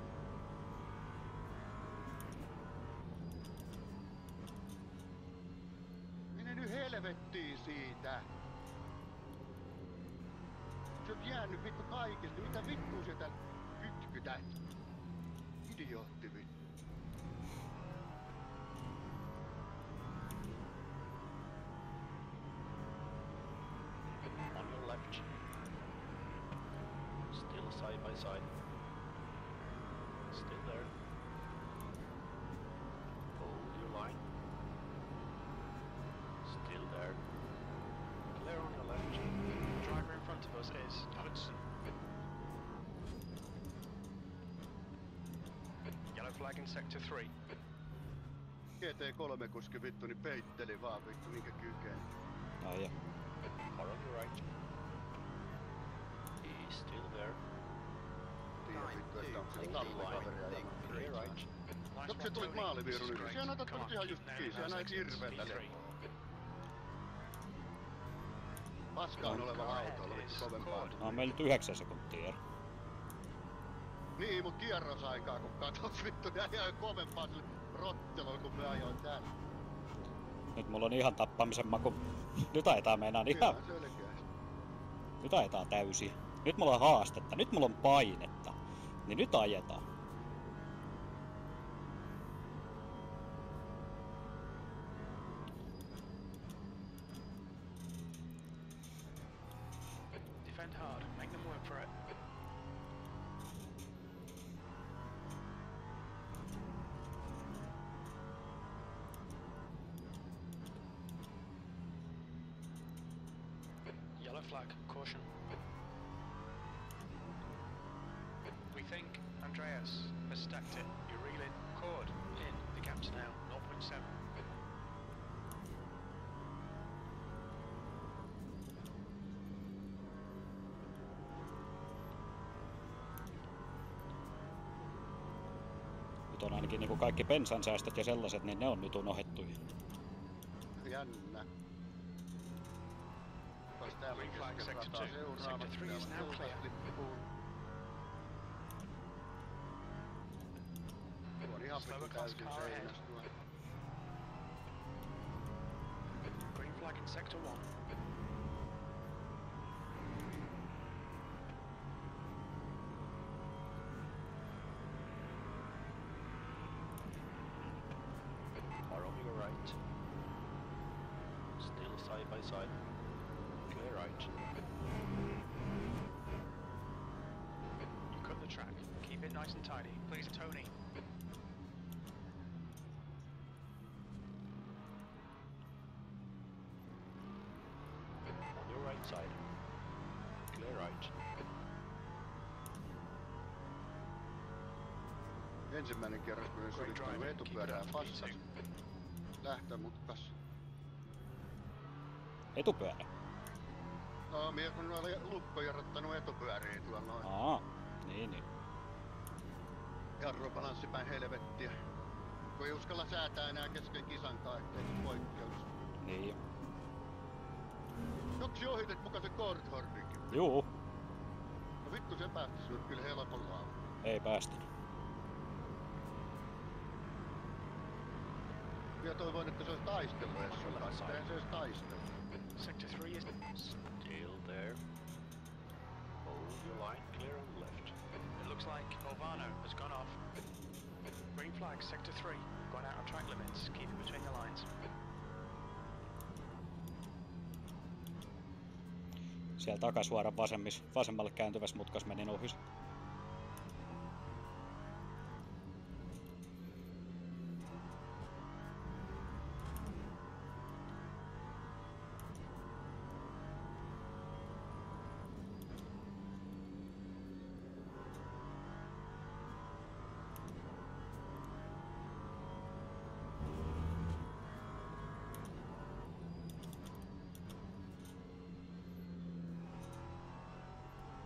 Speaker 1: Mene nyt helvettiin siitä! Sä oot jäänyt vittu kaikesta, mitä vittua sieltä kytkytät? Idiootti vittu.
Speaker 4: On your left. Still side by side. Still there. Hold your line. Still there. Clear on your left.
Speaker 3: The driver in front of us is Hudson. Yellow flag in Sector 3.
Speaker 1: GT3 kuski vittu, niin peitteli vaan vittu, minkä kykeen.
Speaker 2: Ai ja.
Speaker 4: Car on your right. He's still there.
Speaker 1: Tiedä vittu, että onko se tallikaveri ajamassa.
Speaker 4: Clear right.
Speaker 3: Nice
Speaker 1: Jokse
Speaker 3: one,
Speaker 1: tulit
Speaker 3: Tony.
Speaker 1: maaliviirun
Speaker 3: This is
Speaker 1: yli.
Speaker 3: great.
Speaker 1: Siellä näytät
Speaker 3: Come
Speaker 1: nyt
Speaker 3: on,
Speaker 1: ihan
Speaker 3: keep
Speaker 1: just
Speaker 3: nailing
Speaker 1: kiinni. Siellä
Speaker 3: those
Speaker 1: näit
Speaker 3: exits.
Speaker 1: hirveetä
Speaker 3: P3.
Speaker 1: lepoa. Paska on oleva autolla, vittu kovempaa.
Speaker 2: No on meillä nyt 9 sekuntia ero.
Speaker 1: Niin, mut kierrosaikaa kun katot vittu, ne ajoi kovempaa sille rotteloon kun me ajoin täällä.
Speaker 2: Nyt mulla on ihan tappamisen maku. Nyt ajetaan meinaan ihan.
Speaker 1: Ihan selkeästi.
Speaker 2: Nyt ajetaan täysiä. Nyt mulla on haastetta. Nyt mulla on painetta. Niin nyt ajetaan.
Speaker 3: Defend hard. Make them work for it. Yellow flag. Caution. We think Andreas has stacked it. You're reeling. Cord in. The gap's now 0.7.
Speaker 2: on ainakin niinku kaikki bensansäästöt ja sellaiset, niin ne on nyt unohdettuja.
Speaker 1: Jännä. Ois täällä
Speaker 3: Green flag,
Speaker 1: kesken
Speaker 3: sector
Speaker 1: rataa
Speaker 3: two.
Speaker 1: seuraavat.
Speaker 3: Sector three is
Speaker 1: Täällä
Speaker 3: now clear.
Speaker 1: lippuun. Tuo on ihan
Speaker 3: Slower
Speaker 1: pikku
Speaker 3: class
Speaker 1: täysin
Speaker 3: car ahead.
Speaker 1: seinäs tuo.
Speaker 3: Green flag in sector 1.
Speaker 4: Car on your right. Still side by side. Clear right.
Speaker 3: You cut the track. Keep it nice and tidy. Please, Tony.
Speaker 4: On your right side. Clear right.
Speaker 1: Ensimmäinen kerros, kun en
Speaker 3: Great
Speaker 1: surittanut
Speaker 3: driving. Keep it
Speaker 1: etupyörää
Speaker 3: up,
Speaker 1: passas.
Speaker 3: P2.
Speaker 1: Lähtömutkas.
Speaker 2: Etupyörä.
Speaker 1: No, mie kun olin lukkojarrottanut etupyöriin tuolla noin.
Speaker 2: Aa, niin.
Speaker 1: Jarrubalanssi päin helvettiä. Kun ei uskalla säätää enää kesken kisankaan, ettei se poikkeus.
Speaker 2: Niin.
Speaker 1: Joksi ohitet muka se Korthorninkin.
Speaker 2: Juu,
Speaker 1: No vittu se päästis nyt kyllä helpolla.
Speaker 2: ei päästänyt.
Speaker 1: Minä toivoin, että se olisi taistellut Essolla, kanssa. Eihän se olisi taistellut.
Speaker 3: Sector 3 is...
Speaker 4: Still there. Hold your line clear on the left.
Speaker 3: It looks like Ovano has gone off. Green flag, sector 3. Gone out of track limits. Keep it between the lines.
Speaker 2: Siellä takasuoran vasemmalle kääntyvässä mutkas menin ohi.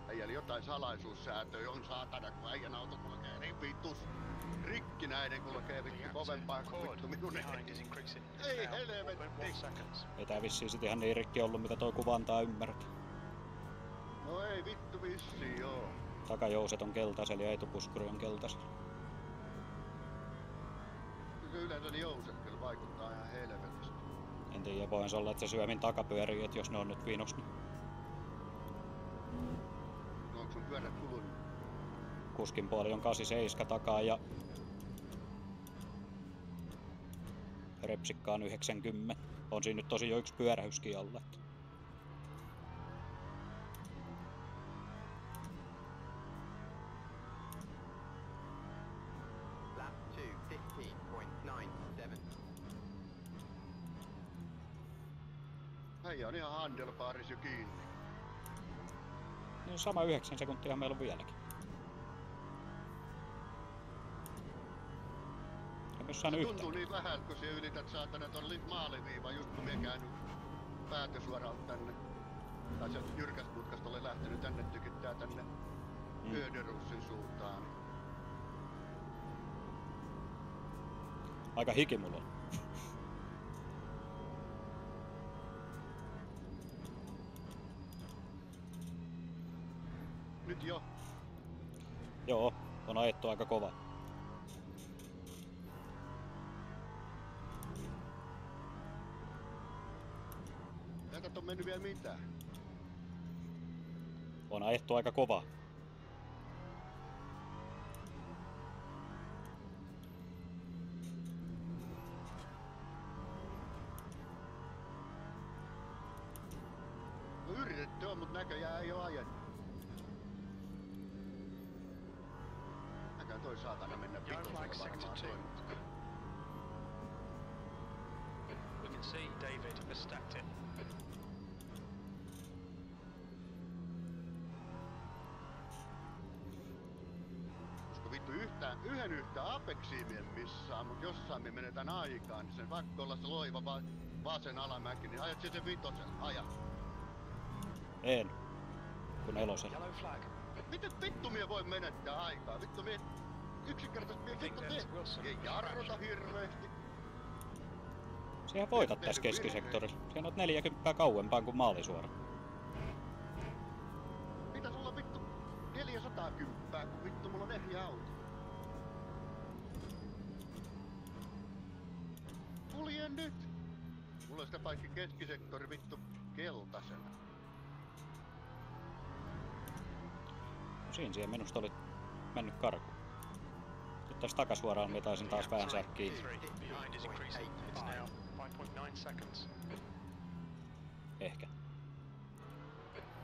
Speaker 1: Äijäli jotain salaisuussäätöä on saatana, kun äijän auto kulkee niin vitus. Rikkinäinen kulkee vittu kovempaa kuin vittu minun
Speaker 3: behind is increasing. It's
Speaker 1: Ei
Speaker 3: now
Speaker 1: helvetti.
Speaker 3: 4.1 seconds.
Speaker 2: Ei tää vissiin sit ihan niin rikki ollut, mitä toi kuva antaa ymmärtää.
Speaker 1: No ei vittu vissiin joo.
Speaker 2: Takajouset on keltaisella ja etupuskuri on keltaisella.
Speaker 1: Kyllä yleensä ne jouset kyllä vaikuttaa ihan helvetistä.
Speaker 2: En tiedä, voin se olla, että se syömin takapyörii, et jos ne on nyt vinos, niin
Speaker 1: No onks sun pyörät kulunut?
Speaker 2: kuskin puoli on 87 takaa ja repsikka on 90. On siinä nyt tosi jo yksi pyörähyskin alla. Että
Speaker 5: Lap 2, 15.97.
Speaker 1: Äijä on ihan handlebaris jo kiinni.
Speaker 2: no sama 9 sekuntia meillä on vieläkin. Ei me saanut
Speaker 1: Se
Speaker 2: yhtään.
Speaker 1: tuntuu niin vähän, kun sä ylität saatana ton maaliviiva just kun mie käynyt päätösuoralta tänne. Tai sieltä jyrkästä mutkasta olen lähtenyt tänne tykittää tänne Öderussin suuntaan.
Speaker 2: Aika hiki mulla on.
Speaker 1: Nyt jo.
Speaker 2: Joo, on ajettu aika kova.
Speaker 1: Tätä on mennyt vielä mitään.
Speaker 2: On ajettu aika kova.
Speaker 1: No yritetty on, mut näköjään ei oo ajettu. Näköjään toi saatana mennä
Speaker 3: Yellow flag,
Speaker 1: vitosella
Speaker 3: sector
Speaker 1: varmaan
Speaker 3: 2.
Speaker 1: toi.
Speaker 3: We can see David has stacked it.
Speaker 1: Koska vittu yhden yhtä Apexia mie missään, mut jossain me menetään aikaan, niin sen pakko olla se loiva vasen alamäki, niin ajat sen vitosen, aja.
Speaker 2: En. Kun elosella.
Speaker 3: Yellow flag.
Speaker 1: Miten vittu mie voi menettää aikaa? Vittu mie yksinkertaisesti
Speaker 3: I think
Speaker 1: vittu
Speaker 3: that Wilson
Speaker 1: ei
Speaker 3: was
Speaker 1: jarruta
Speaker 3: crashed.
Speaker 1: hirveesti.
Speaker 2: Siihen voitat tässä keskisektorilla. Siinä on 40 kauempaan kuin maalisuora.
Speaker 1: Mitä sulla vittu 410, kun vittu mulla on ehjä auto? Kulje nyt! Mulla on sitä paikki keskisektori vittu keltaisena.
Speaker 2: Siinä siihen minusta oli mennyt karkuun. Nyt tässä takasuoraan mä taisin taas vähän säkkiä.
Speaker 3: P3 behind is increasing. It's now 5.9 seconds.
Speaker 2: Ehkä.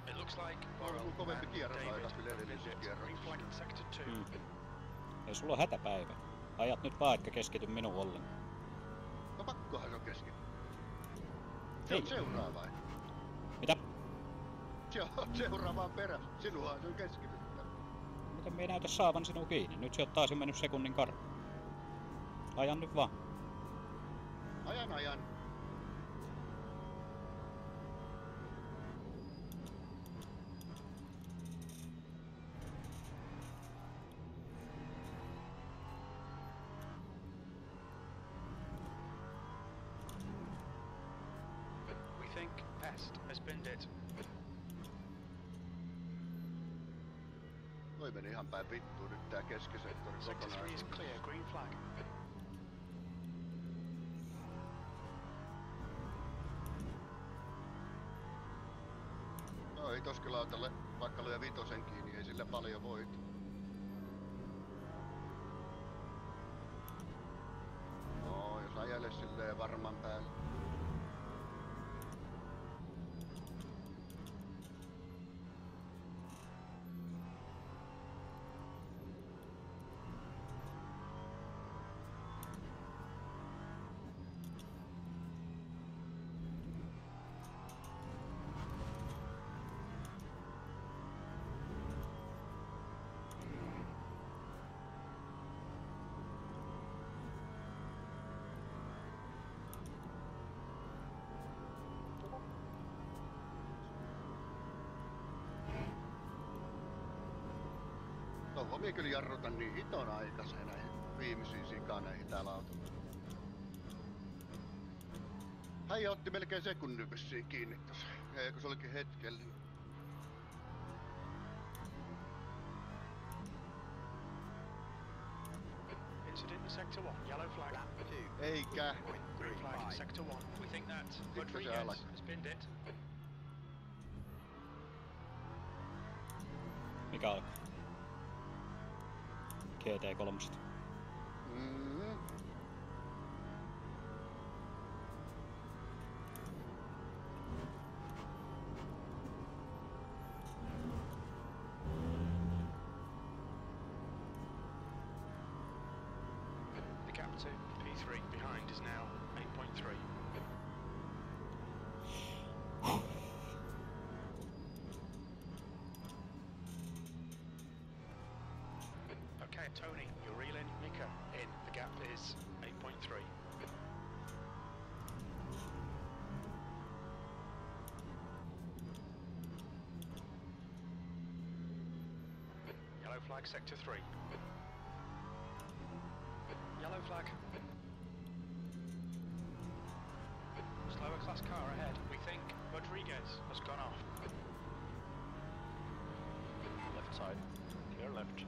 Speaker 3: It looks like
Speaker 1: On
Speaker 3: Laurel
Speaker 1: mun kovempi
Speaker 3: and
Speaker 1: kierrosaika
Speaker 3: David
Speaker 1: kyllä
Speaker 3: have
Speaker 1: edellisessä
Speaker 3: been
Speaker 1: kierroksessa.
Speaker 3: green flag in sector 2.
Speaker 2: Ei sulla on hätäpäivä. Ajat nyt vaan, etkä keskity minun ollen.
Speaker 1: No pakkohan se on keskittyä. Se
Speaker 2: Ei.
Speaker 1: on seuraava.
Speaker 2: Mitä?
Speaker 1: Se on seuraavaan perässä. Sinuhan se on keskityttävä.
Speaker 2: Miten me ei näytä saavan sinua kiinni? Nyt se on taas jo mennyt sekunnin karkuun. Ajan nyt vaan.
Speaker 1: Ajan.
Speaker 3: We think Pest has binned it.
Speaker 1: Toi meni ihan päin vittuun nyt tää keskisektori
Speaker 3: Sector 3 is
Speaker 1: kokonaan.
Speaker 3: clear, green flag.
Speaker 1: No ei toskilautalle, vaikka lyö vitosen kiinni, ei sillä paljon voita. No, jos ajele silleen varman päälle. Touho mie kyllä jarrutan niin hiton aikaiseen näihin viimeisiin sikaneihin täällä autolla. Häijä otti melkein sekunnin vissiin kiinni tossa. Ei, kun se olikin hetkellinen.
Speaker 3: Incident in sector 1, yellow flag.
Speaker 5: Lap 2,
Speaker 1: Eikä.
Speaker 3: Green flag in
Speaker 5: 15.35.
Speaker 3: sector 1. We think that
Speaker 1: se
Speaker 3: Rodriguez
Speaker 1: alkaa.
Speaker 3: has binned it.
Speaker 2: Mikä alkaa? GT3.
Speaker 1: Mm.
Speaker 3: The gap to P3 behind is now 8.3. Okay, Tony, you're reeling. Mika in. The gap is 8.3. Yellow flag, sector 3. Yellow flag. Slower class car ahead. We think Rodriguez has gone off.
Speaker 4: Left side. Clear left.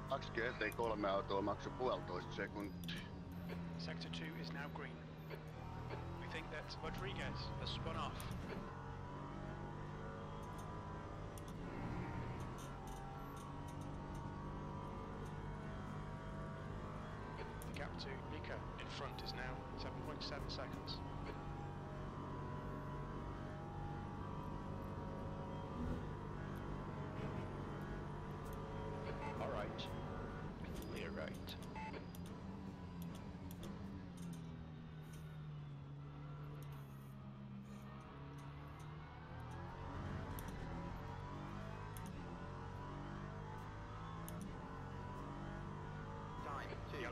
Speaker 1: Kaksi GT3 autoa maksoi 1,5 sekuntia.
Speaker 3: Sector 2 is now green. We think that Rodriguez has spun off. The gap to Mika in front is now 7.7 seconds.
Speaker 4: All right. Clear right.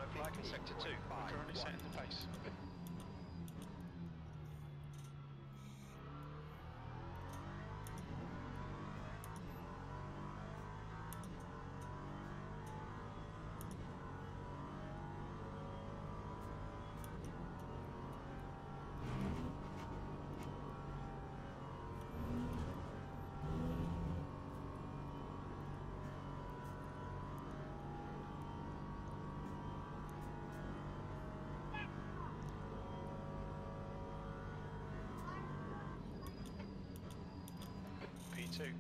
Speaker 3: white flag in sector 2. We're currently setting the pace. P2.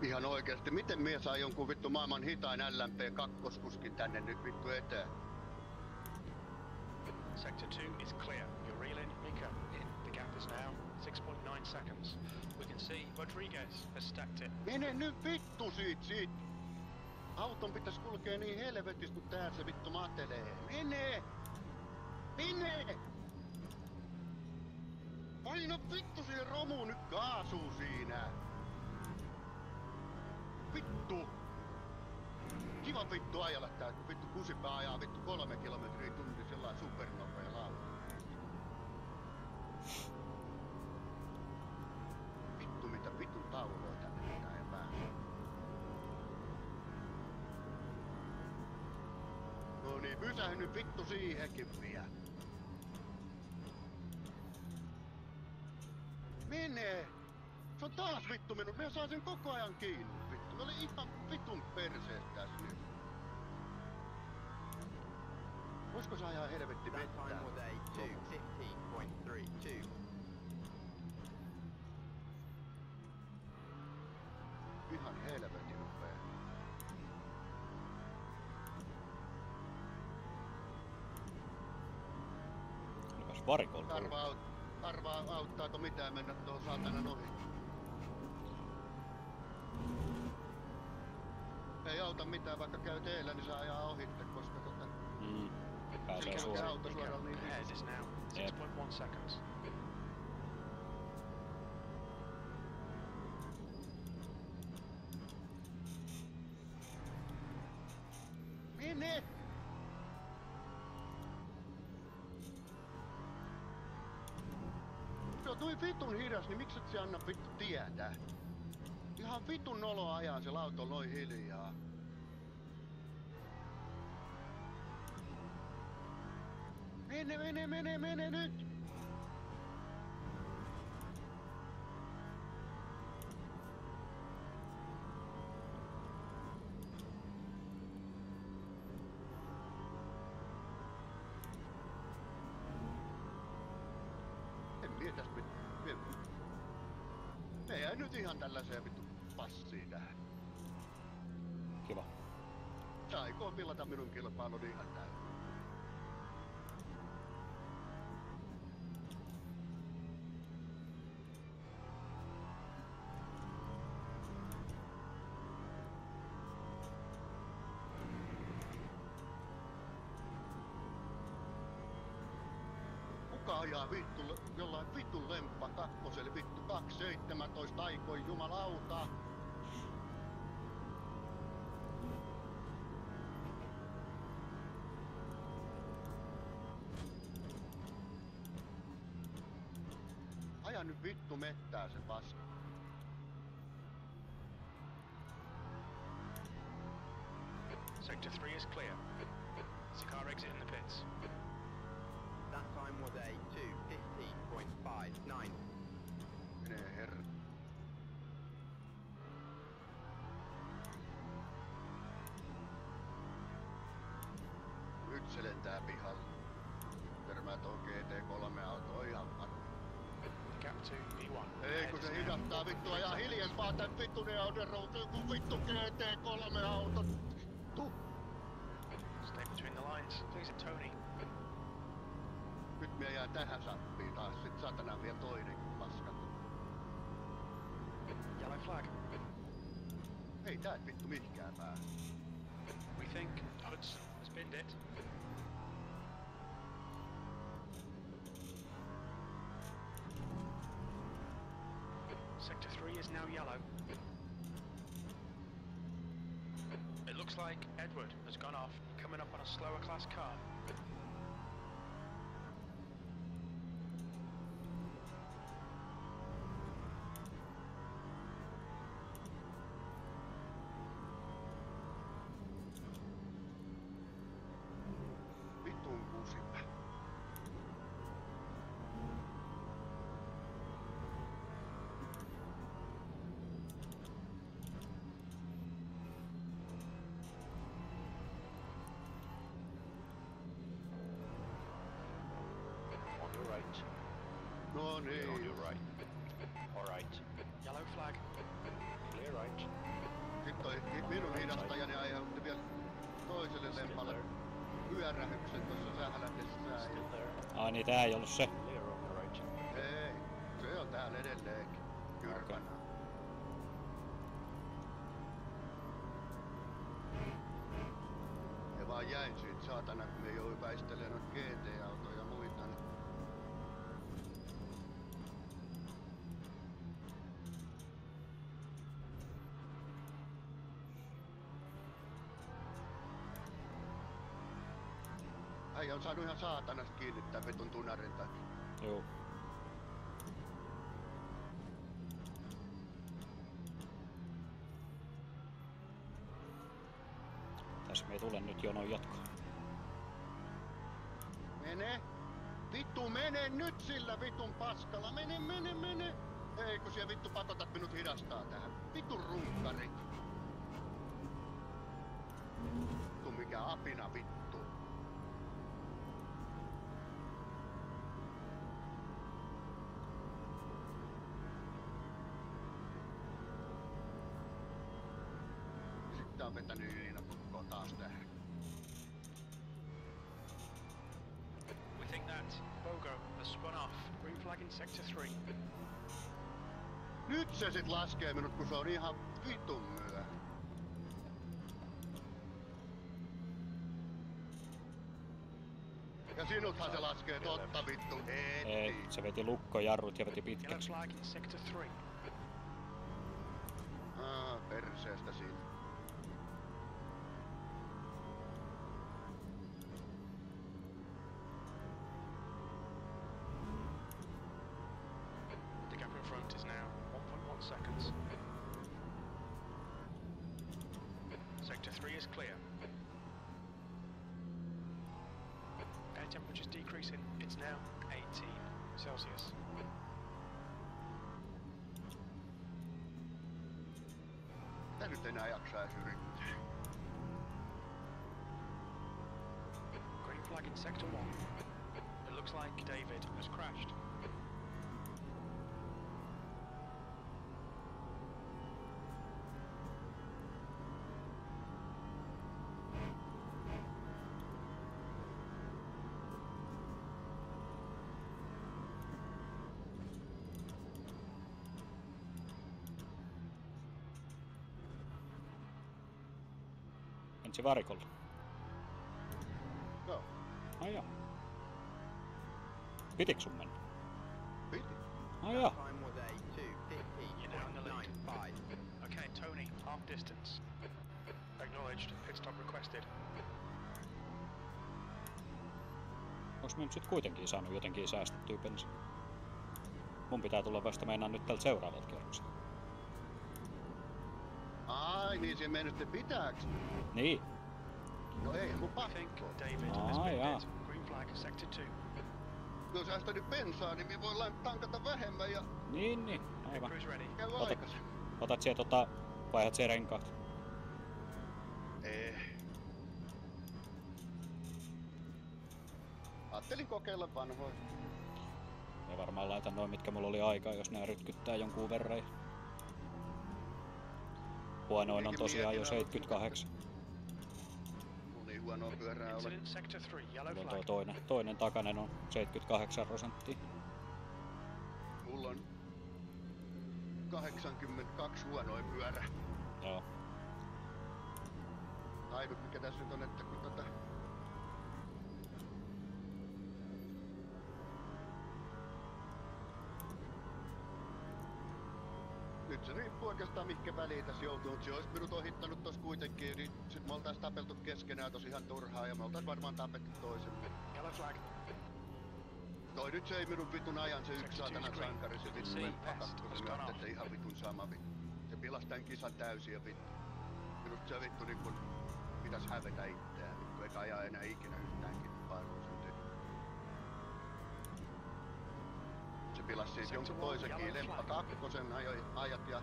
Speaker 1: Ihan oikeesti, miten mies saa jonkun vittu maailman hitain LMP2-kuskin tänne nyt vittu eteen?
Speaker 3: Sector 2 is clear. You're reeling Mika in. The gap is now 6.9 seconds. We can see Rodriguez has stacked it.
Speaker 1: Mene nyt vittu siitä! Auton pitäis kulkea niin helvetisti, kun tää se vittu matelee. Mene! Mene! Paina vittu siihen romuun nyt kaasuu siinä! Vittu! Kiva vittu ajalla tää, kun vittu kusipää ajaa vittu 3 kilometriä tunti sellainen supernopea lauta. Vittu mitä vitun tauloa tänne pitää ja päästä. No niin, pysähy nyt vittu siihenkin vielä. Mene! Se on taas vittu minun, mä saan sen koko ajan kiinni vittu. Mä olin ihan vitun perseestä tässä nyt. Voisko se ajaa helvetti
Speaker 5: That
Speaker 1: mettää?
Speaker 5: time was a 2:15.32.
Speaker 1: Ihan helvetin nopea.
Speaker 2: Olipas varikolla tullut.
Speaker 1: Arvaa auttaako mitään mennä tuohon saatanan ohi. Ei auta mitään, vaikka käy teillä, niin saa ajaa ohitte, koska
Speaker 2: Pääsee
Speaker 1: se
Speaker 2: suoraan.
Speaker 1: auto suoraan niin
Speaker 3: Ahead
Speaker 1: visusti.
Speaker 3: is now 6.1 seconds.
Speaker 1: Mene! Se on tuli vitun hidas, niin miksi et se anna vittu tietää? Ihan vitun nolo ajaa se lauto noin hiljaa. Mene nyt! En mietäs me jää nyt ihan tällaiseen vittu passiin tähän.
Speaker 2: Kiva.
Speaker 1: Saiko pilata minun kilpailun ihan täysin? Kuka ajaa vittu jollain vitun lemppa kakkoselle vittu 2.17 aikoi jumalauta? Aja nyt vittu mettää se paska.
Speaker 3: Sector 3 is clear. It's a car exit in the pits.
Speaker 5: That time was a 2:15.59.
Speaker 1: Menee herra. Nyt se lentää pihalle. Törmää tuon GT3 autoon ihan varma.
Speaker 3: Gap 2 P1.
Speaker 1: Ei kun se hidastaa vittu ajaa hiljempaa tän vittunen Auden routuun kun vittu GT3 autot.
Speaker 3: Stay between the lines. Please, Tony.
Speaker 1: Mie jää tähän sappiin taas, sit satana vielä toinenkin paska.
Speaker 3: Yellow flag.
Speaker 1: Ei tää et vittu mihinkään pääse.
Speaker 3: We think Hudson has binned it. Sector 3 is now yellow. It looks like Edward has gone off, coming up on a slower class car.
Speaker 1: Vitun kusipä.
Speaker 4: On your right.
Speaker 1: No
Speaker 4: Clear on
Speaker 1: niin.
Speaker 4: your right. Alright.
Speaker 3: Yellow flag.
Speaker 4: Clear right.
Speaker 1: Sit toi minun hidastajani aiheutti vielä toiselle
Speaker 4: Still
Speaker 1: lempalle
Speaker 4: there.
Speaker 1: pyörähyksen tossa sählätessään.
Speaker 4: Still there.
Speaker 2: Ai niin, tää ei ollut se.
Speaker 4: Clear on your right.
Speaker 1: Ei, se on täällä edelleenkin. Kyrpänä. Ja vaan jäin siitä saatana, kun me jouduin väistelemään noita GT-autoja ja muita. Niin äijä on saanut ihan saatanasta kiinni tän vitun tunarin takia.
Speaker 2: Juu. Tässä me ei tule nyt jonon jatkoa.
Speaker 1: Mene! Vittu mene nyt sillä vitun paskalla! Mene, mene, mene! Ei kun siellä vittu pakotat minut hidastaa tähän. Vitun runkkari! Vittu mikä apina vittu! Sitten on vetänyt Ylinapukkoa taas tähän.
Speaker 3: We think that Bogo has spun off. Green flag in sector 3.
Speaker 1: Nyt se sit laskee minut, kun se on ihan vitun myöhä. Ja sinuthan se laskee totta vittu
Speaker 2: Ei,
Speaker 1: heti.
Speaker 2: se veti lukkojarrut ja veti
Speaker 3: Yellow
Speaker 2: pitkäksi.
Speaker 3: flag in sector 3.
Speaker 1: Perseestä siinä.
Speaker 3: The gap in front is now 1.1 seconds. Sector 3 is clear. Air temperature's decreasing. It's now 18 Celsius.
Speaker 1: Mitä nyt enää jaksaa edes yrittää?
Speaker 3: Green flag in sector 1. It looks like David has crashed.
Speaker 2: Ensi varikolla.
Speaker 1: Joo,
Speaker 2: Ai joo. Pitikö sun mennä?
Speaker 1: piti.
Speaker 2: Ai joo.
Speaker 5: Time was a
Speaker 3: You're now in the lead.
Speaker 5: 2:50.95.
Speaker 3: Okay, Tony, half distance. Acknowledged. Pit stop requested.
Speaker 2: Onks me nyt sit kuitenkin saanut jotenkin säästettyä bensaa? Mun pitää tulla vasta meinaan nyt tältä seuraavalta kierrokselta.
Speaker 1: Ai niin, siinä meni sitten pitääks?
Speaker 2: Niin.
Speaker 1: No ei mun
Speaker 3: I think
Speaker 1: pakko.
Speaker 3: David has
Speaker 2: Ah,
Speaker 3: been
Speaker 2: yeah.
Speaker 3: hit. Green flag, sector 2.
Speaker 1: Kun säästänyt bensaa, niin me voin tankata vähemmän ja
Speaker 2: Niin. Aivan.
Speaker 3: Cruise ready.
Speaker 1: käy
Speaker 2: Ota-
Speaker 1: aikaisin.
Speaker 2: Otat sieltä vaihdat siihen renkaat.
Speaker 1: Ei. Ajattelin kokeilla vanhoja.
Speaker 2: Ja varmaan laitan noin, mitkä mulla oli aikaa, jos nää rytkyttää jonkun verran. Huonoin on tosiaan jo 78.
Speaker 1: Oli huonoa pyörää ole.
Speaker 3: Incident sector 3, yellow
Speaker 2: Mulla on
Speaker 3: flag.
Speaker 2: toinen takainen on 78%.
Speaker 1: Mulla on 82 huonoin pyörä.
Speaker 2: Joo.
Speaker 1: Ainut mikä tässä nyt on, että kun nyt se riippuu oikeastaan mihinkä väliin tässä joutuu, mut se olisi minut ohittanut tossa kuitenkin, niin sit me oltais tapeltu keskenään tosi ihan turhaa ja me oltais varmaan tapettu toisemme.
Speaker 3: Yellow flag.
Speaker 1: Toi nyt se ei minun vitun ajan se yksi
Speaker 3: Sector
Speaker 1: saatanan
Speaker 3: 2's green.
Speaker 1: sankari, se vittu
Speaker 3: See,
Speaker 1: meni
Speaker 3: pest,
Speaker 1: pakattu,
Speaker 3: has
Speaker 1: se
Speaker 3: gone
Speaker 1: että ihan vitun sama vittu. Se pilas tän kisan täysin ja vittu. Minut se vittu niin kun pitäis hävetä itseään vittu, eikä ajaa enää ikinä yhtään kilpailua sen. Se pilas siitä jonkun toisenkin, Lemppa kakkosen ajat ja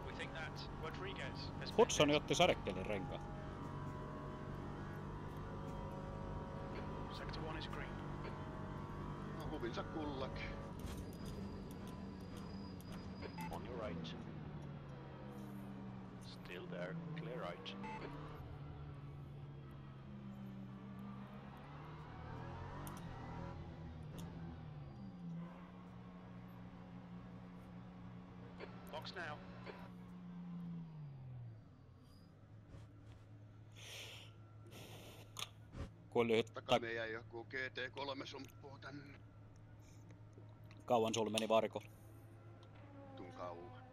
Speaker 3: We think that Rodriguez has
Speaker 2: Hudson otti sadekelin renkaan.
Speaker 3: Sector 1 is green.
Speaker 1: no, huvinsa kullakin.
Speaker 4: On your right. Still there. Clear right.
Speaker 3: Box now.
Speaker 2: Kuin lyhyt
Speaker 1: Takana jäi joku GT3 sumppuu tänne.
Speaker 2: kauan sulla meni varikolla.
Speaker 1: Tun kauan.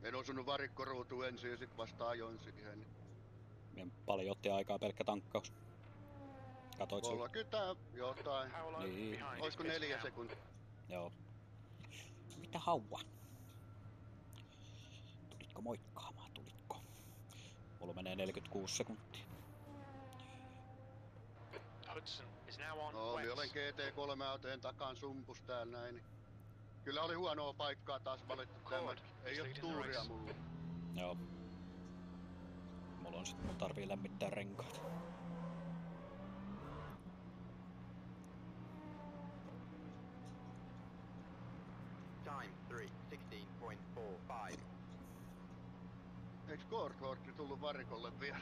Speaker 1: En osunut varikkoruutuun ensin ja sit vasta ajoin siihen. Niin
Speaker 2: Ja paljon otti aikaa pelkkä tankkaus. Katoit sun?
Speaker 1: 30 jotain.
Speaker 3: Paolo
Speaker 2: Niin.
Speaker 3: behind.
Speaker 1: Oisko
Speaker 3: is
Speaker 1: 4
Speaker 3: now.
Speaker 1: sekuntia?
Speaker 2: Joo. Mitä haua? Tulitko moikkaamaan? Tulitko? Mulla menee 46 sekuntia.
Speaker 3: Hudson is now on
Speaker 1: No,
Speaker 3: wet.
Speaker 1: minä olen GT3-autojen takan sumpus täällä näin. Niin kyllä oli huonoa paikkaa taas valittu
Speaker 3: Cord
Speaker 1: tämä.
Speaker 3: is
Speaker 1: Ei oo
Speaker 3: leading the
Speaker 1: tuuria
Speaker 3: race.
Speaker 1: mulla.
Speaker 2: Joo. Mun tarvii lämmittää renkaat.
Speaker 5: Time 3, 16.45.
Speaker 1: Eiks Cord-Horti tullut varikolle vielä?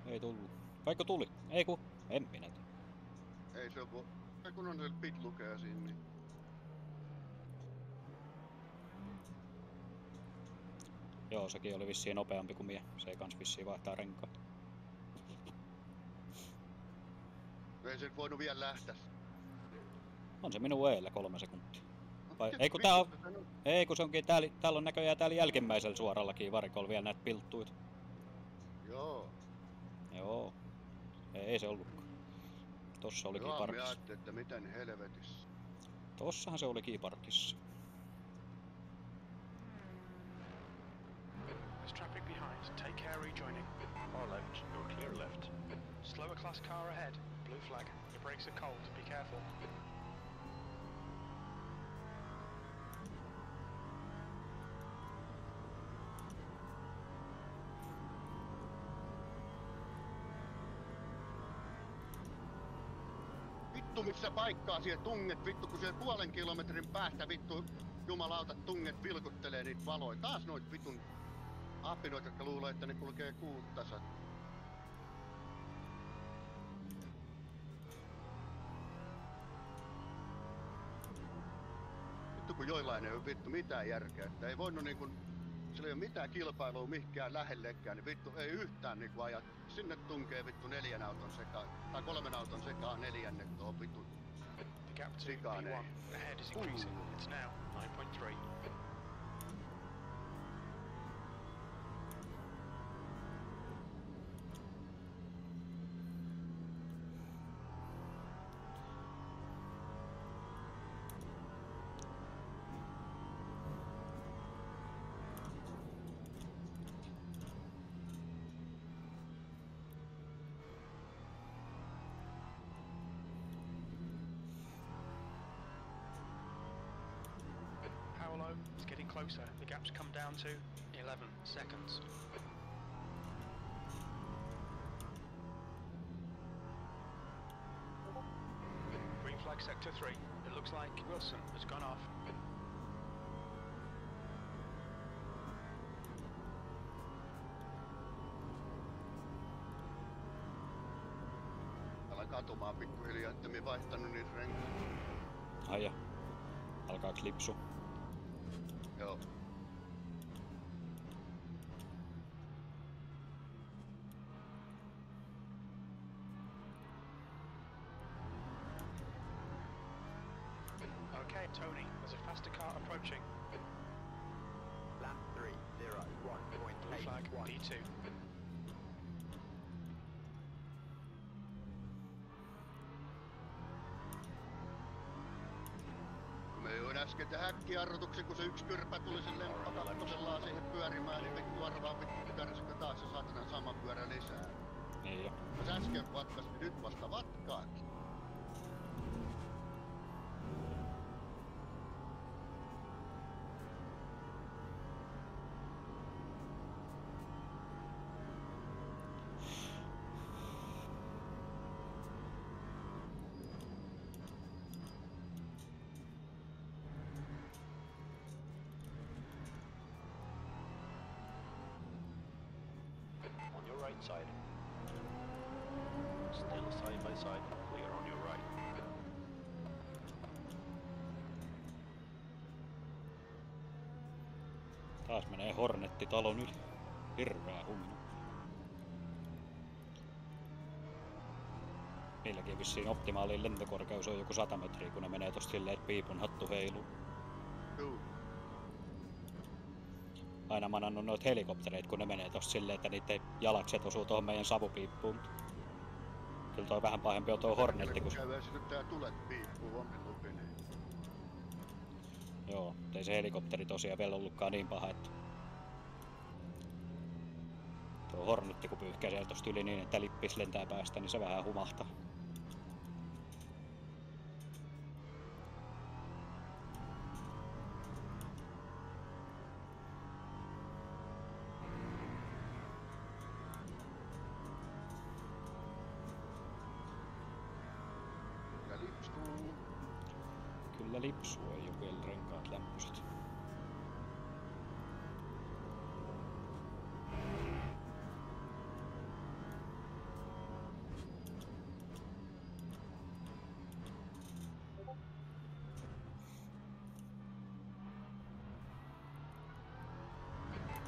Speaker 2: Ei tullut. Vaikka tuli? Ei ku. En minä tiedä.
Speaker 1: Ei se oo ei kun on se pit lukee siinä niin.
Speaker 2: Joo, sekin oli vissiin nopeampi kuin mie. Se ei kans vissiin vaihtaa renkaat.
Speaker 1: Ei se voinut vielä lähteä.
Speaker 2: On se minun eellä 3 sekuntia. Vai, ei kun tää on, ei kun se onkin täällä on näköjään täällä jälkimmäisellä suorallakin varikolla vielä näitä pilttuita.
Speaker 1: Joo.
Speaker 2: Joo. Ei se ollutkaan. Tossa oli
Speaker 1: Joo, minä
Speaker 2: parkissa.
Speaker 1: ajattelin, että miten helvetissä.
Speaker 2: Tossahan se oli parkissa.
Speaker 3: There's traffic behind. Take care rejoining.
Speaker 4: Far left. You're clear left.
Speaker 3: Slower class car ahead. Blue flag. Your brakes are cold. Be careful.
Speaker 1: Vittu missä paikkaa siellä tunget, vittu kun siellä 0,5 kilometrin päästä vittu jumalauta tunget vilkuttelee niitä valoja. Taas noit vitun apinoita, jotka luulee, että ne kulkee 600. Vittu kun joillain ei oo vittu mitään järkeä, että ei voinut niinku, sillä ei oo mitään kilpailua mihinkään lähellekään, niin vittu ei yhtään niinku ajat. Sinne tunkee vittu 4 auton sekaan, tai 3 auton sekaan neljännet tuohon vittu.
Speaker 3: The gap to
Speaker 1: Sikane.
Speaker 3: P1 ahead is increasing. It's now 9.3. Paolo is getting closer. The gap's come down to 11 seconds. Green flag sector 3. It looks like Wilson has gone off.
Speaker 1: katumaan pikkuhiljaa, että mä vaihtanut niitä renkaita.
Speaker 2: Ai ja. Alkaaks lipsu?
Speaker 1: Joo.
Speaker 3: Okay, Tony, there's a faster car approaching.
Speaker 5: Lap 3, 0,
Speaker 3: Blue flag,
Speaker 5: 1.81.
Speaker 3: D2.
Speaker 1: Kun me join äsken tehdä äkkijarrutuksen, kun se yksi kyrpä tuli silleen pakakkosellaan siihen pyörimään, niin vittu arvaa vittu pitäisikö taas se saatanan sama pyörä lisää.
Speaker 2: Niin jo.
Speaker 1: Jos äsken vatkas, niin nyt vasta vatkaakin.
Speaker 4: On your right side. Still side by side, clear on your right.
Speaker 2: Taas menee Hornetti talon yli. Hirveä humina. Niilläkin vissiin optimaalinen lentokorkeus on joku 100 metriä, kun ne menee tosta silleen, että piipun hattu heiluu.
Speaker 1: Juu.
Speaker 2: Aina mä oon annut noita helikoptereita, kun ne menee tosta silleen, että niiden jalakset osuu tuohon meidän savupiippuun. Kyllä toi vähän pahempi on tuo Hornetti, kun...
Speaker 1: Käy sytyttää tulet piippuu omin lupineen.
Speaker 2: Joo, ei se helikopteri tosiaan vielä ollutkaan niin paha, että... Tuo Hornetti kun pyyhkää sieltä tosta yli niin, että lippis lentää päästä, niin se vähän humahtaa.
Speaker 1: Ja lipstuu.
Speaker 2: Kyllä lipsuu, ei oo vielä renkaat lämpöiset.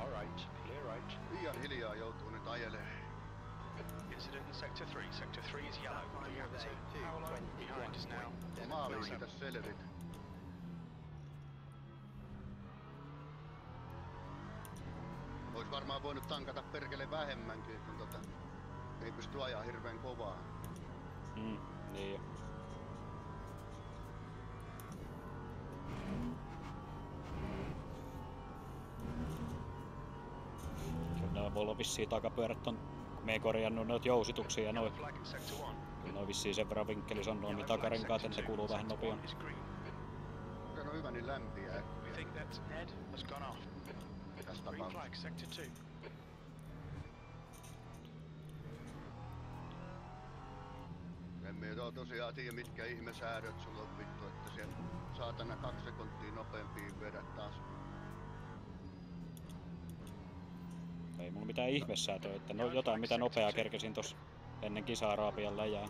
Speaker 4: Alright, clear right.
Speaker 1: Liian hiljaa joutuu nyt ajelee.
Speaker 3: Incident in Sector 3. Sector 3 is yellow.
Speaker 5: Lap time
Speaker 3: The
Speaker 5: was
Speaker 3: gap to Paolo behind is now.
Speaker 1: Maaliin
Speaker 5: 8.77.
Speaker 1: siitä selvit. Ois varmaan voinut tankata perkele vähemmänkin, kun ei pysty ajaa hirveän kovaa.
Speaker 2: Niin jo. Kyllä mulla on vissiin takapyörät on, kun me ei korjannut noita jousituksia ja
Speaker 3: Yellow
Speaker 2: noit.
Speaker 3: flag in Sector 1.
Speaker 2: Kyllä noin vissiin sen verran vinkkelissä on noin, niin
Speaker 3: Yellow flag
Speaker 2: takarenkaat, että
Speaker 3: Sector
Speaker 2: ne
Speaker 3: 2.
Speaker 2: kuuluu vähän
Speaker 3: Sector 1
Speaker 2: nopeammin.
Speaker 3: is green.
Speaker 1: Se on hyvä niin lämpiä
Speaker 3: We
Speaker 1: äkkiä
Speaker 3: think that Ned has gone off.
Speaker 1: tässä
Speaker 3: Green
Speaker 1: tapauksessa.
Speaker 3: flag Sector 2.
Speaker 1: Emme tosiaan tiedä mitkä ihmesäädöt sulla on vittu, että siellä saatana 2 sekuntia nopeampiin vedät taas.
Speaker 2: Ei mulla mitään ihmesäätöä, että no jotain mitä nopeaa kerkesin tossa ennen kisaa raapia läjään.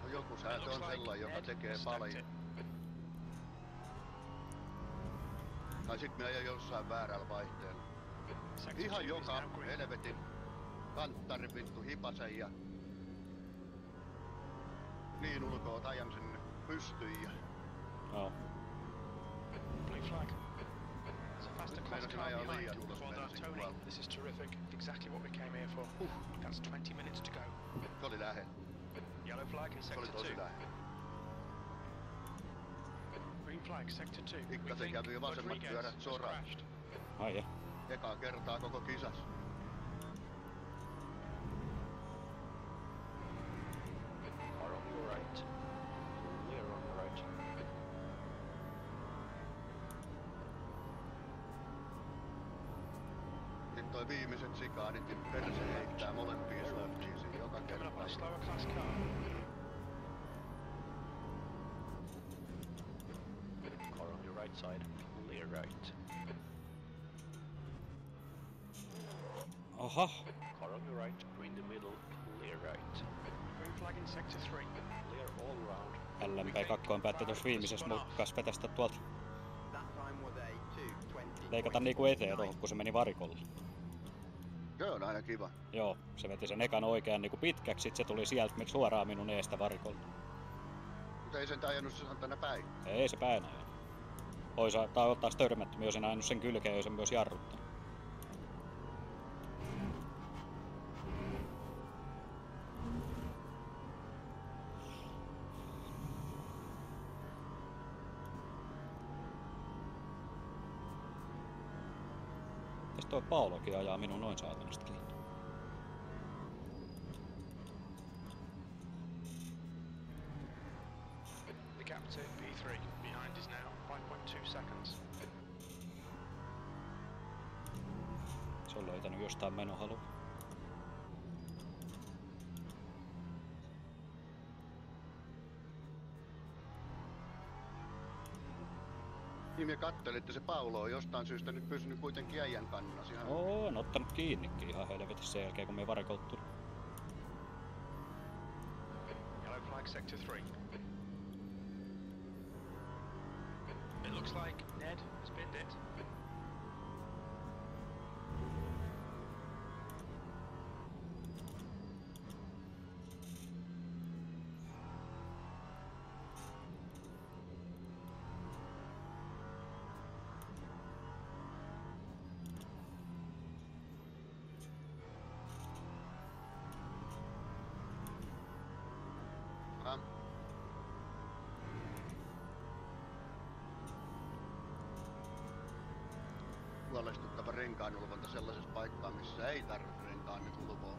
Speaker 1: No joku säätö on sellainen, joka tekee paljon. Tai sit me ajan jossain väärällä vaihteella.
Speaker 3: Sector 2
Speaker 1: Ihan
Speaker 3: is
Speaker 1: joka
Speaker 3: now green.
Speaker 1: helvetin kanttari vittu hipasen ja niin ulkoa ajan sinne pystyyn ja
Speaker 2: Joo.
Speaker 3: Blue flag. There's a faster
Speaker 1: Nyt
Speaker 3: class
Speaker 1: meinasin
Speaker 3: car
Speaker 1: ajaa
Speaker 3: behind.
Speaker 1: liian ulos
Speaker 3: Well done,
Speaker 1: bensin
Speaker 3: Tony.
Speaker 1: puolella.
Speaker 3: This is terrific. Exactly what we came here for. That's 20 minutes to go.
Speaker 1: Se oli lähellä.
Speaker 3: Yellow flag in
Speaker 1: Se
Speaker 3: Sector
Speaker 1: oli
Speaker 3: 2.
Speaker 1: tosi lähellä.
Speaker 3: Green flag Sector 2. We
Speaker 1: Pikkasen
Speaker 3: think
Speaker 1: kävi vasemmat
Speaker 3: Rodriguez
Speaker 1: pyörät
Speaker 3: has
Speaker 1: soraan.
Speaker 3: crashed.
Speaker 2: Ai ja.
Speaker 1: Ekaa kertaa koko kisas.
Speaker 4: Car on your right. Clear on your right.
Speaker 1: Nyt toi viimeiset sikaanit, niin perse heittää molempiin suuntiin siinä joka
Speaker 3: Coming up on
Speaker 1: kerta.
Speaker 3: a slower class car.
Speaker 4: Car on your right side, clear right.
Speaker 2: Aha.
Speaker 4: Car on your right, in the middle, clear right.
Speaker 3: Green flag in sector 3.
Speaker 4: Clear all round.
Speaker 2: LMP2 päätti tuossa viimeisessä mukkas vetästä tuolta.
Speaker 5: That time was a 2:20.
Speaker 2: Leikata niinku eteen tohon, kun se meni varikolle.
Speaker 1: Se on aina kiva.
Speaker 2: Joo, se veti sen ekan oikean niinku pitkäksi, sit se tuli sieltä suoraan minun eestä varikolle.
Speaker 1: Mutta ei sen ajanut sen tänä päin.
Speaker 2: Ei se päin ajanut. Tai taas törmättömiä, olisin ajanut sen kylkeen ja olisin myös jarruttanut. Tästä toi Paulokin ajaa minun noin saatanasta kiinni.
Speaker 3: The gap to P3 behind is now 5.2 seconds.
Speaker 2: Se on löytänyt jostain menohalua.
Speaker 1: Niin me kattelin, että se Paulo on jostain syystä nyt pysynyt kuitenkin äijän kannassa. Ihan...
Speaker 2: On ottanut kiinnikin ihan helvetissä sen jälkeen, kun me varikolta tuli.
Speaker 3: Yellow flag sector 3. It looks like Ned has binned it.
Speaker 1: Ah. Huolestuttava renkaanulvonta sellaisessa paikkaa, missä ei tarvitse renkaan nyt ulvoa.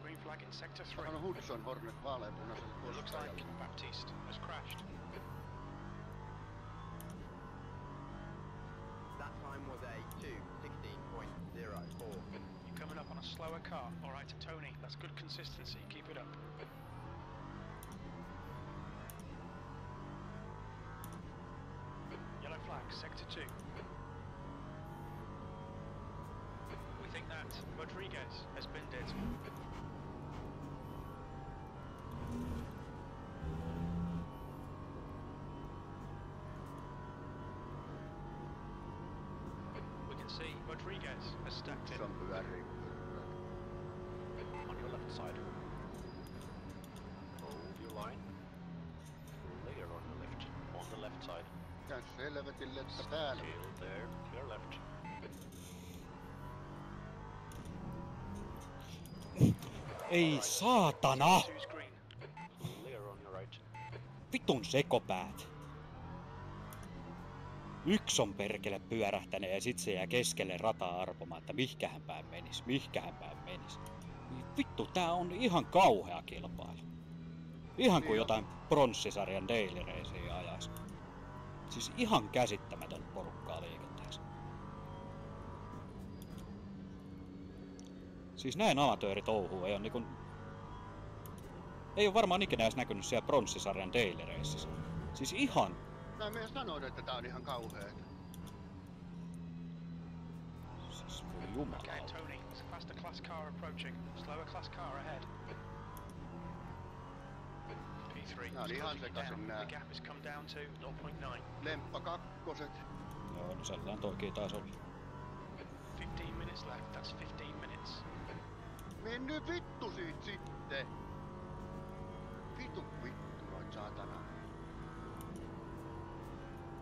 Speaker 3: Green flag in sector 3.
Speaker 1: Tämä on Hudson Hornet vaaleanpunaisella
Speaker 3: It looks
Speaker 1: puolustajalla.
Speaker 3: like Baptiste has crashed.
Speaker 5: That time was a 2:16.04.
Speaker 3: You're coming up on a slower car. Alright, Tony, that's good consistency. Keep it up. Yellow flag, sector 2. We think that Rodriguez has binned it. We can see Rodriguez has stacked it.
Speaker 1: Se on pyörii.
Speaker 4: On your left side. Hold your line. Clear on the left. On the left side.
Speaker 1: Mikä selvetille, että täällä.
Speaker 4: Still there. Clear left.
Speaker 2: Ei saatana!
Speaker 3: Two's green.
Speaker 4: Clear on your right.
Speaker 2: Vitun sekopäät! Yksi on perkele pyörähtänyt ja sit se jää keskelle rataa arpomaan, että mihkähän päin menis. Vittu, tää on ihan kauhea kilpailu. Ihan kuin
Speaker 1: Niin on.
Speaker 2: jotain pronssisarjan daily racea ajais. Siis ihan käsittämätön porukkaa liikenteessä. Siis näin amatööritouhuu ei oo niinku... Ei oo varmaan ikinä edes näkynyt siellä pronssisarjan daily raceissa. Siis ihan...
Speaker 1: Mä myös sanoin, että tää on ihan kauheeta.
Speaker 2: Siis voi
Speaker 3: Okay,
Speaker 2: jumala.
Speaker 3: Tony, it's a faster class car approaching. Slower class car ahead. P3.
Speaker 1: Nää on
Speaker 3: is
Speaker 1: ihan
Speaker 3: closing it
Speaker 1: sekaisin
Speaker 3: down.
Speaker 1: nää.
Speaker 3: The gap has come down to 0.9.
Speaker 1: Lemppa kakkoset.
Speaker 2: Joo, no sellainen toikin taas oli.
Speaker 3: 15 minutes left, that's 15 minutes.
Speaker 1: Menny vittu siitä sitten. Vittu noin saatana.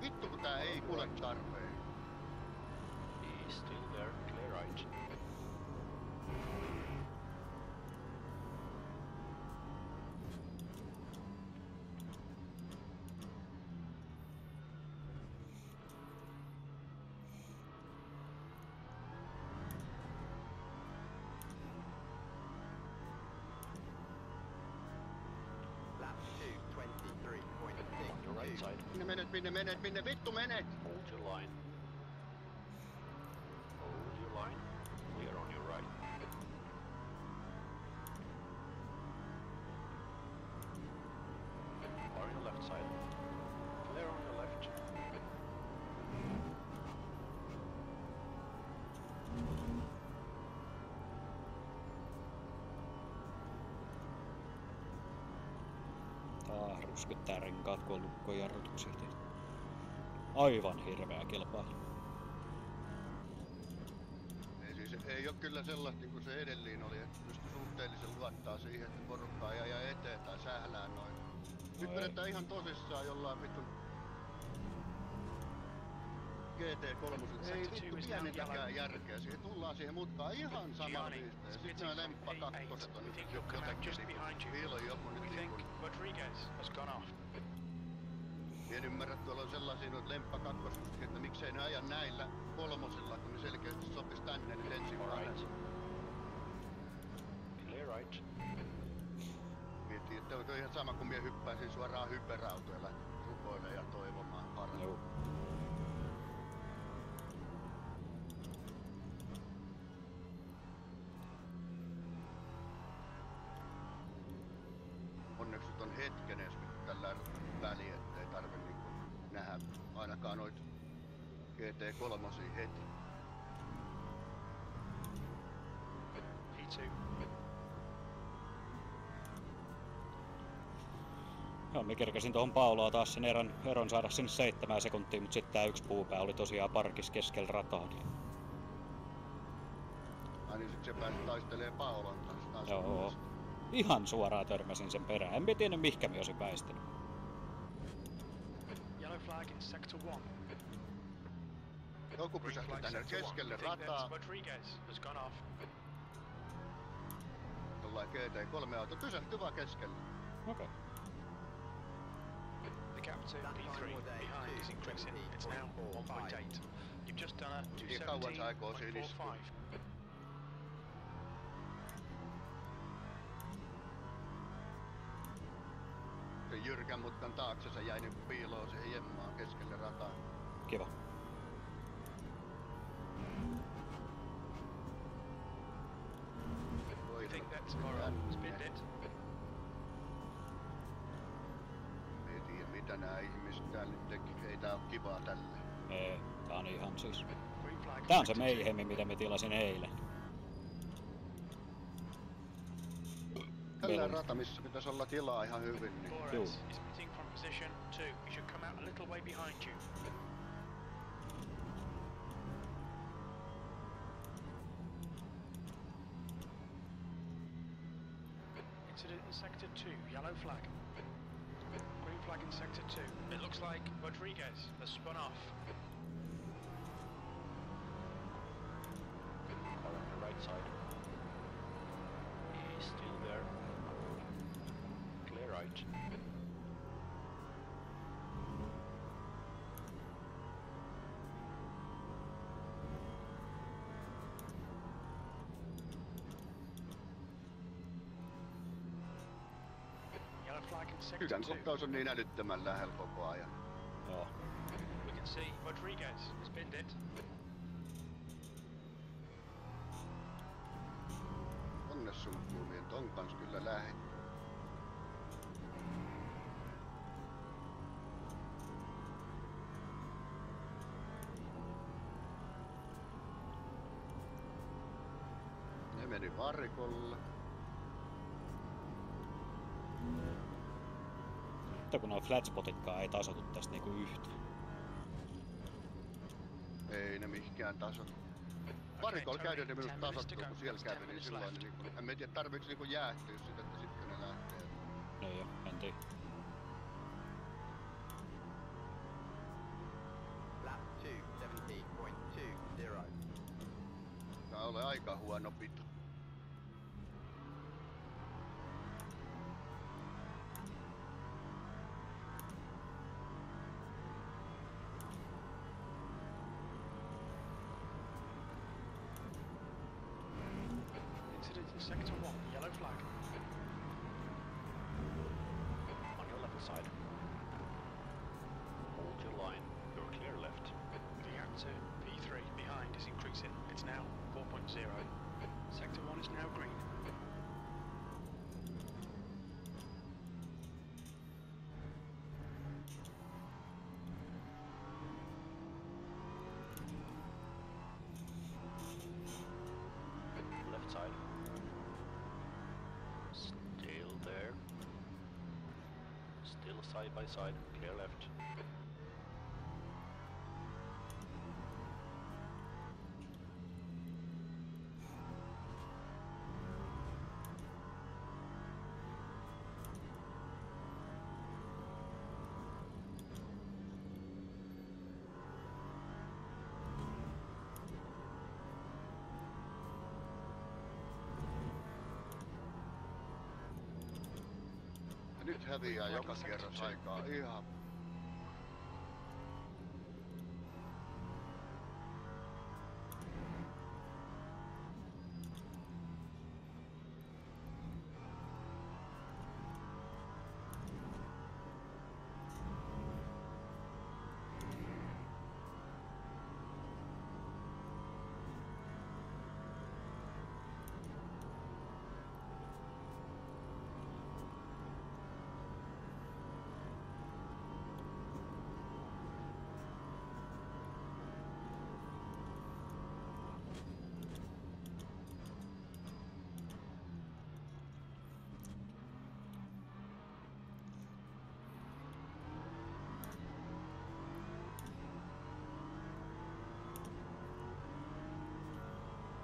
Speaker 1: Vittu kun tää ei kuule tarpeen.
Speaker 4: He's still there. Clear right.
Speaker 5: Lap 2:23.62.
Speaker 4: On your right side.
Speaker 1: Minne vittu menet?
Speaker 4: Hold your line. Hold your line. Clear on your right.
Speaker 2: Ryskyttää renkaat, kun on lukkojarrutuksia tehty. Aivan hirveä kilpailu.
Speaker 1: Ei oo kyllä sellaista niinku se edellinen oli, että pystyi suhteellisen luottaa siihen, että porukkaa ja eteen tai sählää noin. Nyt
Speaker 2: ei.
Speaker 1: vedetään ihan tosissaan jollain vitun GT3. Ei vittu pienintäkään järkeä. Siihen tullaan siihen mutkaan ihan samalla viistä. Ja sit nää lemppa kakkoset on nyt jotenkin niinku, niillä on joku nyt
Speaker 3: We think
Speaker 1: niinku.
Speaker 3: Rodriguez has gone off.
Speaker 1: En ymmärrä, tuolla on sellaisia noita lemppa kakkoskuskia, että miksei ne aja näillä kolmosilla, kun ne selkeästi sopis tänne nyt ensin
Speaker 4: Alright. Clear right.
Speaker 1: Mietin, että on ihan sama kun mie hyppäisin suoraan hyperautoilla rukoille ja toivomaan parasta.
Speaker 2: Joo.
Speaker 1: Onneksi nyt on hetken edes tällä väliin, ettei tarvi niinku nähdä ainakaan noit GT3 heti.
Speaker 3: P2.
Speaker 2: Joo, mä kerkäsin tuohon Pauloa taas sen eron saada sinne 7 sekuntia, mutta sitten tää yksi puupää oli tosiaan parkis keskellä rataa. Niin...
Speaker 1: Ai niin sit se pääsi taistelee Paolon kanssa taas.
Speaker 2: Joo. Ihan suoraan törmäsin sen perään. En mä tiennyt mihkä mä olisin väistänyt.
Speaker 3: Yellow flag in sector 1.
Speaker 1: Joku
Speaker 3: Green
Speaker 1: pysähtyi
Speaker 3: flag
Speaker 1: tänne
Speaker 3: sector 1.
Speaker 1: keskelle
Speaker 3: We think that
Speaker 1: rataa.
Speaker 3: Rodriguez has gone off.
Speaker 1: Jollain GT3 auto pysähtyi vaan keskelle.
Speaker 2: Okei.
Speaker 3: The gap to P3 behind is increasing. It's now 1.8. You've just done a
Speaker 1: Niin kauan se aikoo siinä istua.
Speaker 3: 217.45.
Speaker 1: Se jyrkän mutkan taakse se jäi niinku piiloon siihen jemmaan keskelle rataa.
Speaker 2: Kiva.
Speaker 3: We think that tomorrow spinned it.
Speaker 1: Ei tiedä mitä nää ihmiset täällä nyt teki. Ei tää oo kivaa tälle.
Speaker 2: Ei, tää on ihan siis...
Speaker 3: Green flag in
Speaker 2: Tää on se
Speaker 3: sector 2.
Speaker 2: meihemi, mitä me tilasin eilen.
Speaker 1: Tällä rata, missä pitäisi olla tilaa ihan hyvin, niin
Speaker 3: Flores is pitting from position 2. He should come out a little way behind you. Incident in sector 2, yellow flag. Green flag in sector 2. It looks like Rodriguez has spun off.
Speaker 4: Car on the right side. He's still there. Clear right.
Speaker 3: Yellow flag in sector
Speaker 1: Kykän
Speaker 3: 2.
Speaker 1: kohtaus on niin älyttömän lähellä koko ajan.
Speaker 2: Joo.
Speaker 3: We can see Rodriguez has pinned it.
Speaker 1: Onnes sun kuulien ton kans kyllä lähe. Ne meni varikolle.
Speaker 2: Mutta kun nuo flatspotitkaan ei tasoitu tästä niinku yhtään.
Speaker 1: Ei ne mihkään taso. Varikolla käydään ne minut tasottuu, kun siellä kävi, niin silloin ne niinku... En tiedä tarviiks niinku jäähtyä sitä, että sitkö ne lähtee.
Speaker 2: No joo, en tiedä.
Speaker 5: Lap 2, 70.20.
Speaker 1: Tää ole aika huono pito.
Speaker 3: Incident in sector 1, yellow flag.
Speaker 4: On your left side. Hold your line. You're clear left.
Speaker 3: The gap to P3 behind is increasing. It's now 4.0. Sector 1 is now green.
Speaker 4: Left side. Still there. Still side by side, clear left.
Speaker 1: Nyt häviää joka kierros aikaa ihan.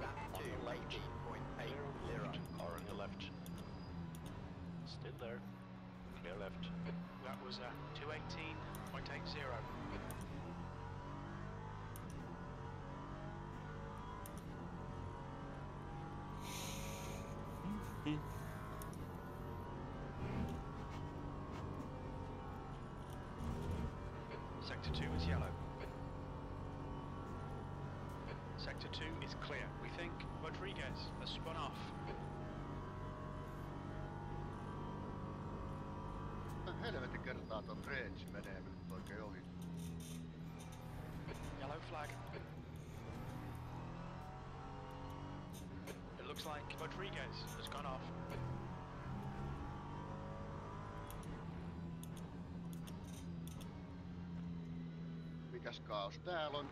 Speaker 5: Lap 2, 18.80.
Speaker 4: Car on your left. Still there. Clear left.
Speaker 3: That was 218.80. Sector 2 is yellow. Sector 2 is clear. We think Rodriguez has spun off.
Speaker 1: Helvetin kertaa ton Dredge menee nyt oikein ohi.
Speaker 3: Yellow flag. It looks like Rodriguez has gone off.
Speaker 1: Mikäs kaos täällä on?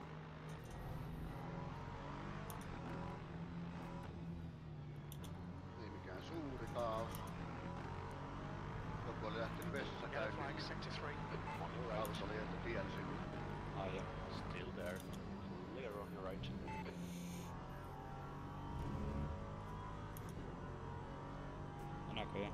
Speaker 1: Ei mikään suuri kaos. Joku oli lähtenyt
Speaker 3: Yellow
Speaker 1: vessakäyntiin.
Speaker 3: flag, sector 3.
Speaker 4: On your right.
Speaker 1: Auto oli että tielsi.
Speaker 2: Ai ja.
Speaker 4: Still there. Clear on your right.
Speaker 2: Näköjään.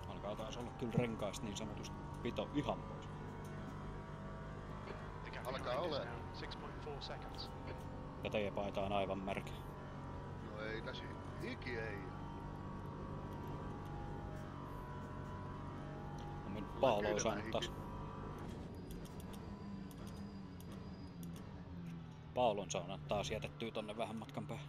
Speaker 2: Alkaa taas olla kyllä renkaista niin sanotusti pito ihan pois.
Speaker 3: The gap
Speaker 1: Alkaa
Speaker 3: behind is
Speaker 1: ole.
Speaker 3: now 6.4 seconds.
Speaker 2: Ja teepaita on aivan märkä.
Speaker 1: No ei tässä hiki ei.
Speaker 2: On mennyt
Speaker 1: Kyllä
Speaker 2: paaloa
Speaker 1: kylmä
Speaker 2: saanut
Speaker 1: hiki.
Speaker 2: taas. Paulon saunat taas jätettyy tonne vähän matkan päähän.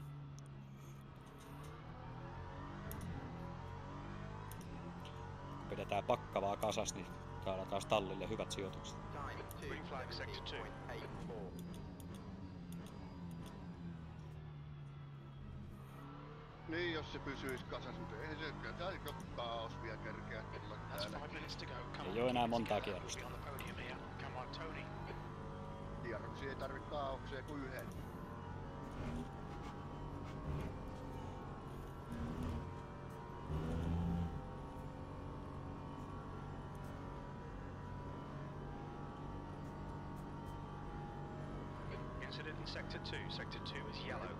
Speaker 2: Kun pidetään pakkavaa kasas, niin saadaan taas tallille hyvät sijoitukset.
Speaker 5: Time
Speaker 3: Green flag, sector 2.
Speaker 5: 2, 17.84.
Speaker 1: Niin jos se pysyis kasas, mutta ei se kyllä tää joku kaos vielä kerkeä tulla
Speaker 3: That's
Speaker 1: täällä.
Speaker 3: 5 minutes to go. Come
Speaker 2: Ei
Speaker 3: on,
Speaker 2: oo enää
Speaker 3: keep it
Speaker 2: montaa
Speaker 3: together. We'll
Speaker 2: kierrosta.
Speaker 3: be on the podium here. Come on, Tony.
Speaker 1: Kierroksia ei tarvi kaaukseen kuin yhden.
Speaker 3: Incident in sector 2. Sector 2 is yellow.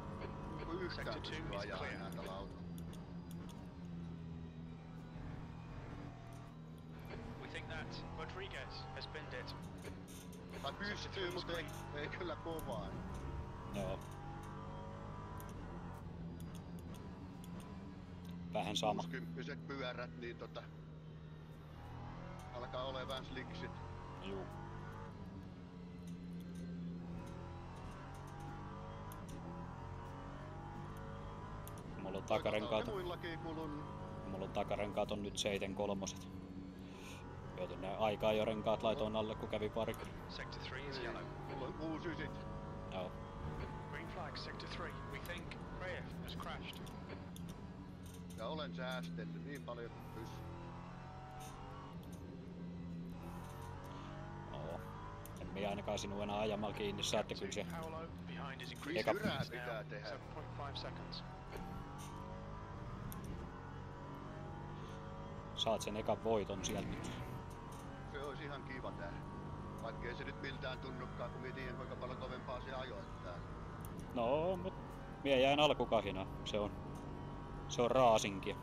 Speaker 1: Kun yhtään
Speaker 3: Sector 2
Speaker 1: pystyy
Speaker 3: is
Speaker 1: ajaa
Speaker 3: clear.
Speaker 1: enää tällä autolla.
Speaker 3: We think that Rodriguez has binned it.
Speaker 1: Tai pystyy, mutta ei kyllä kovaa.
Speaker 2: Joo. Vähän sama.
Speaker 1: 60 pyörät, niin alkaa olemaan sliksit.
Speaker 2: Juu. Mulla on takarenkaat,
Speaker 1: Muillakin kulunut.
Speaker 2: mulla on takarenkaat on nyt 7.3. Joten ne aikaa jo renkaat laitoin alle, kun kävi pari.
Speaker 3: Sector 3 is yellow.
Speaker 1: Mulla on 69.
Speaker 2: Joo.
Speaker 3: Green flag, Sector 3. We think Kraev has crashed.
Speaker 1: Ja olen säästellyt niin paljon kuin pystyn.
Speaker 2: Oo. En minä ainakaan sinua enää ajamalla kiinni, saatte kyllä se.
Speaker 3: Paolo behind is
Speaker 1: Siis
Speaker 3: increasing.
Speaker 1: yrää
Speaker 3: It's
Speaker 1: pitää
Speaker 3: now
Speaker 1: tehdä.
Speaker 3: 7.5 seconds.
Speaker 2: Saat sen ekan voiton sieltä nyt.
Speaker 1: Se olisi ihan kiva tää. Vaikkei se nyt miltään tunnukaan, kun mie tiedän kuinka paljon kovempaa se ajoit täällä.
Speaker 2: No, mut mie jäin alkukahina. Se on raasinkia.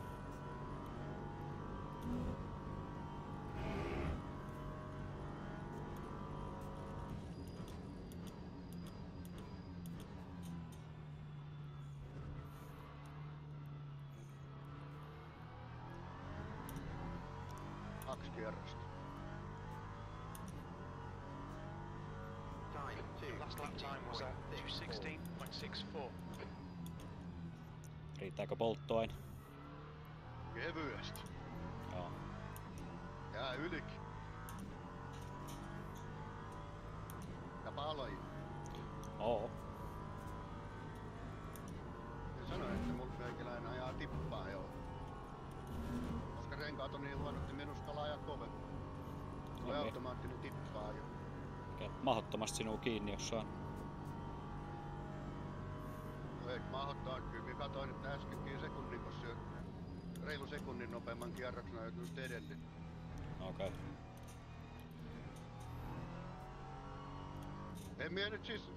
Speaker 1: Kaksi kierrosta.
Speaker 5: Time
Speaker 3: The last lap time was at 2:16.64.
Speaker 2: Riittääkö polttoaine?
Speaker 1: Kevyesti.
Speaker 2: Joo.
Speaker 1: Jää ylikin. Ja paloi.
Speaker 2: Oo.
Speaker 1: Ja sanoi, että mun meikäläinen ajaa tippaa joo. Koska renkaat on niin huonot, niin minusta ajaa kovempaa. Tulee
Speaker 2: No niin.
Speaker 1: automaattinen tippaa jo.
Speaker 2: Okei. Mahdottomasti sinua kiinni, jos on.
Speaker 1: No ei mahdottaa, kyllä minä katoin, että äskenkin sekunnin, kun se reilu sekunnin nopeamman kierroksen ajoit just edelle.
Speaker 2: Okei.
Speaker 1: En mie nyt siis...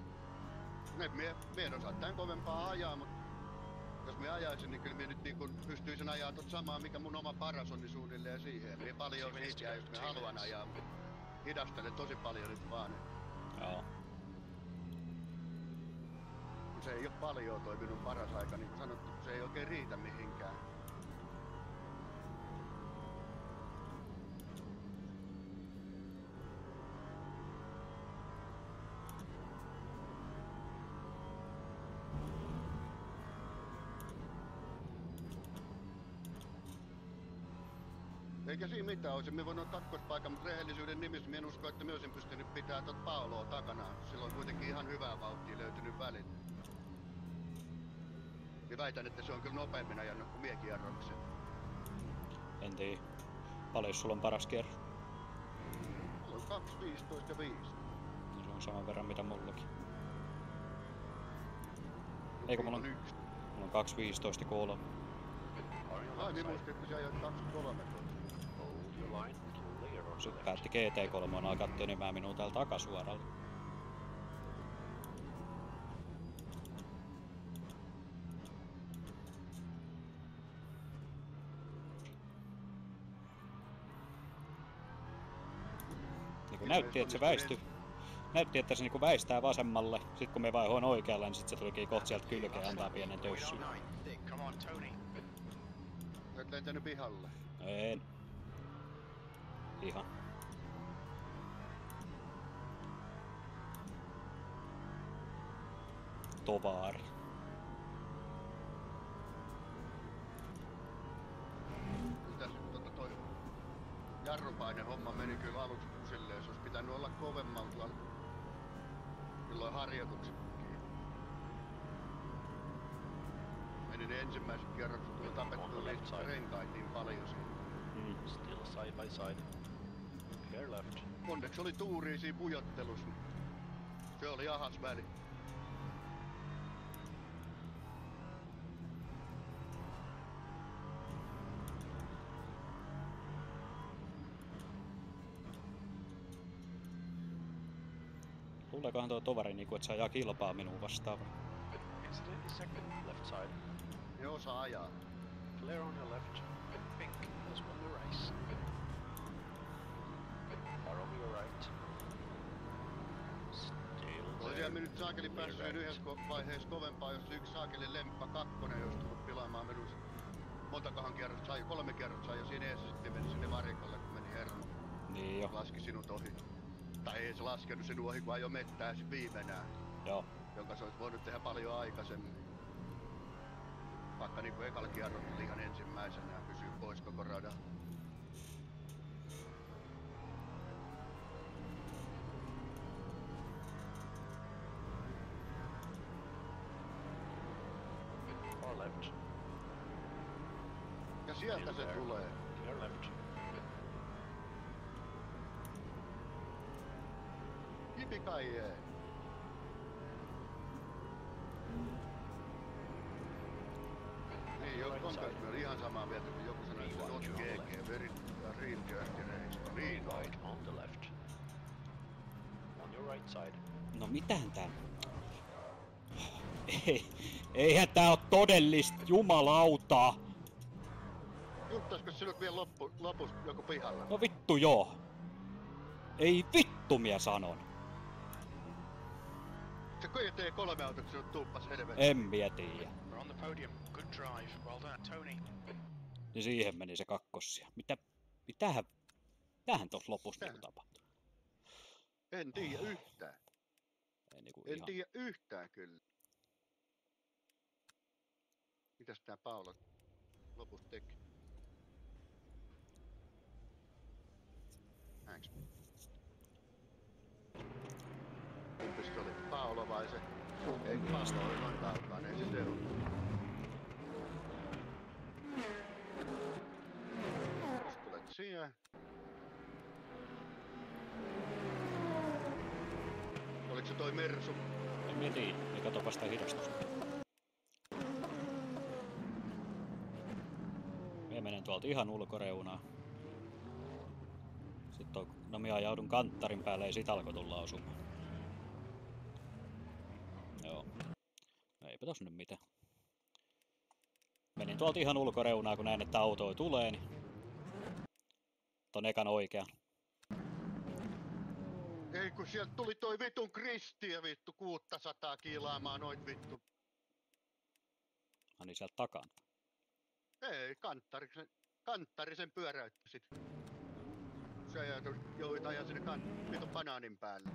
Speaker 1: Mie en osaa tän kovempaa ajaa, mut... Jos mie ajaisin, niin kyllä mie nyt niin kun pystyisin ajaa tot samaa, mikä mun oma paras on, niin suunnilleen siihen. Mie paljon siitä, jos mie haluan ajaa, mut hidastelen tosi paljon nyt vaan.
Speaker 2: Joo.
Speaker 1: Kun se ei oo paljon toi minun paras aika, niin kuin sanottu, se ei oikein riitä mihinkään. Eikä siinä mitään, olisin me voinut kakkospaikan, mutta rehellisyyden nimissä minä en usko, että minä olisin pystynyt pitää tot Paoloa takana. Sillä on kuitenkin ihan hyvää vauhtia löytynyt välillä. Minä väitän, että se on kyllä nopeammin ajanut kuin mie kierroksen.
Speaker 2: En tiedä. Paljon sulla on paras kierros?
Speaker 1: Mulla on 2, 15 ja 5.
Speaker 2: Se on saman verran mitä mullakin. Eikö mulla on...
Speaker 1: yksi.
Speaker 2: Mulla on 2, 15 ja 3.
Speaker 4: Are you
Speaker 1: Ai,
Speaker 4: left
Speaker 1: niin
Speaker 4: side?
Speaker 1: muistin, että sä ajoit 2-3.
Speaker 4: Hold your line. Clear on the
Speaker 2: Sitten
Speaker 4: left.
Speaker 2: päätti GT3 alkaa tönimään minua täällä takasuoralla. Niinku näytti, että se väistyi. Näytti, että se niinku väistää vasemmalle. Sitten kun me vaihoin oikealle, niin sit se tulikin kohta sieltä kylkeen antaa pienen tössyn.
Speaker 3: Come on, Tony.
Speaker 1: Sä et lentänyt pihalle.
Speaker 2: No en. Ihan. Tovaari.
Speaker 1: Mitäs toi jarrupaine homma meni kyllä aluksi kusilleen. Se olisi pitänyt olla kovemmalla silloin harjoituksetkin. Meni ne ensimmäiset kierrokset, tuli tapettua niistä renkaita niin paljon siinä.
Speaker 4: Still side by side. Clear left.
Speaker 1: Onneksi oli tuuria siinä pujottelussa. Se oli ahas väli.
Speaker 2: Luuleekohan tuo tovari niinku, että se ajaa kilpaa minua vastaan?
Speaker 3: Incident is second.
Speaker 4: Left side.
Speaker 1: Ne osaa ajaa.
Speaker 4: Clear on your left.
Speaker 3: Fink has won the race.
Speaker 4: Far over your right. Still
Speaker 1: Olisi
Speaker 4: there.
Speaker 1: me nyt saakeli päässyt
Speaker 4: Clear right.
Speaker 1: yhdessä vaiheessa kovempaa, jos yksi saakeli lemppa kakkonen olisi tullut pilaamaan minun. Montakahan kierrosta sai, 3 kierrosta sai jo siinä eessä, sitten meni sinne varikolle, kun meni hermo.
Speaker 2: Niin jo.
Speaker 1: Laski sinut ohi. Tai ei se laskenut sinut ohi, kun ajoi mettää sit viimenään.
Speaker 2: Joo.
Speaker 1: Jonka se olisi voinut tehdä paljon aikaisemmin. Vaikka niinku ekalla kierrolla tuli ihan ensimmäisenä ja pysyy pois koko radan. Sieltä se
Speaker 4: there.
Speaker 1: tulee.
Speaker 4: Clear left.
Speaker 1: Jipikaijee. Niin, jos konkaksi oli ihan samaa mieltä, kun joku sanoi, että not GG, very real dirty race. Niin on.
Speaker 4: Right on the left. On your right side.
Speaker 2: No mitähän tää... Eihän tää oo todellista, jumalauta!
Speaker 1: Juttaisiko sinut vielä lopusta joku pihalla?
Speaker 2: No vittu joo. Ei vittu mie sanon.
Speaker 1: Se GT3-auto, kun sinut tuuppas helvettiin.
Speaker 2: En mie tiiä.
Speaker 3: We're on the podium. Good drive. Well done, Tony.
Speaker 2: Niin siihen meni se kakkossia. Mitähän tossa lopussa niinku tapahtui?
Speaker 1: En tiedä yhtään.
Speaker 2: Ei niinku
Speaker 1: En
Speaker 2: ihan...
Speaker 1: tiedä yhtään kyllä. Mitäs tää Paolo lopussa teki? Näinkö? Kumpis se oli? Paolo vai se? Ei Paolo oli noin kaukaan, ei se ollut. Jos tulet siihen. Oliko se toi Mersu?
Speaker 2: En mie tiedä. Niin katsopa sitä hidastusta. Mie menen tuolta ihan ulkoreunaa. Sitten on... No minä ajaudun kanttarin päälle, ei sit alkoi tulla osumaan. Joo. No eipä tos nyt mitään. Menin tuolta ihan ulkoreunaa, kun näin, että autoja tulee, niin... Ton ekan oikean.
Speaker 1: Ei kun sieltä tuli toi vitun Kristiä vittu 600 kiilaamaan noit vittu.
Speaker 2: Niin sieltä takana.
Speaker 1: Ei, kanttari sen pyöräytti sit. Se joudut ajaa sinne vitun banaanin päälle.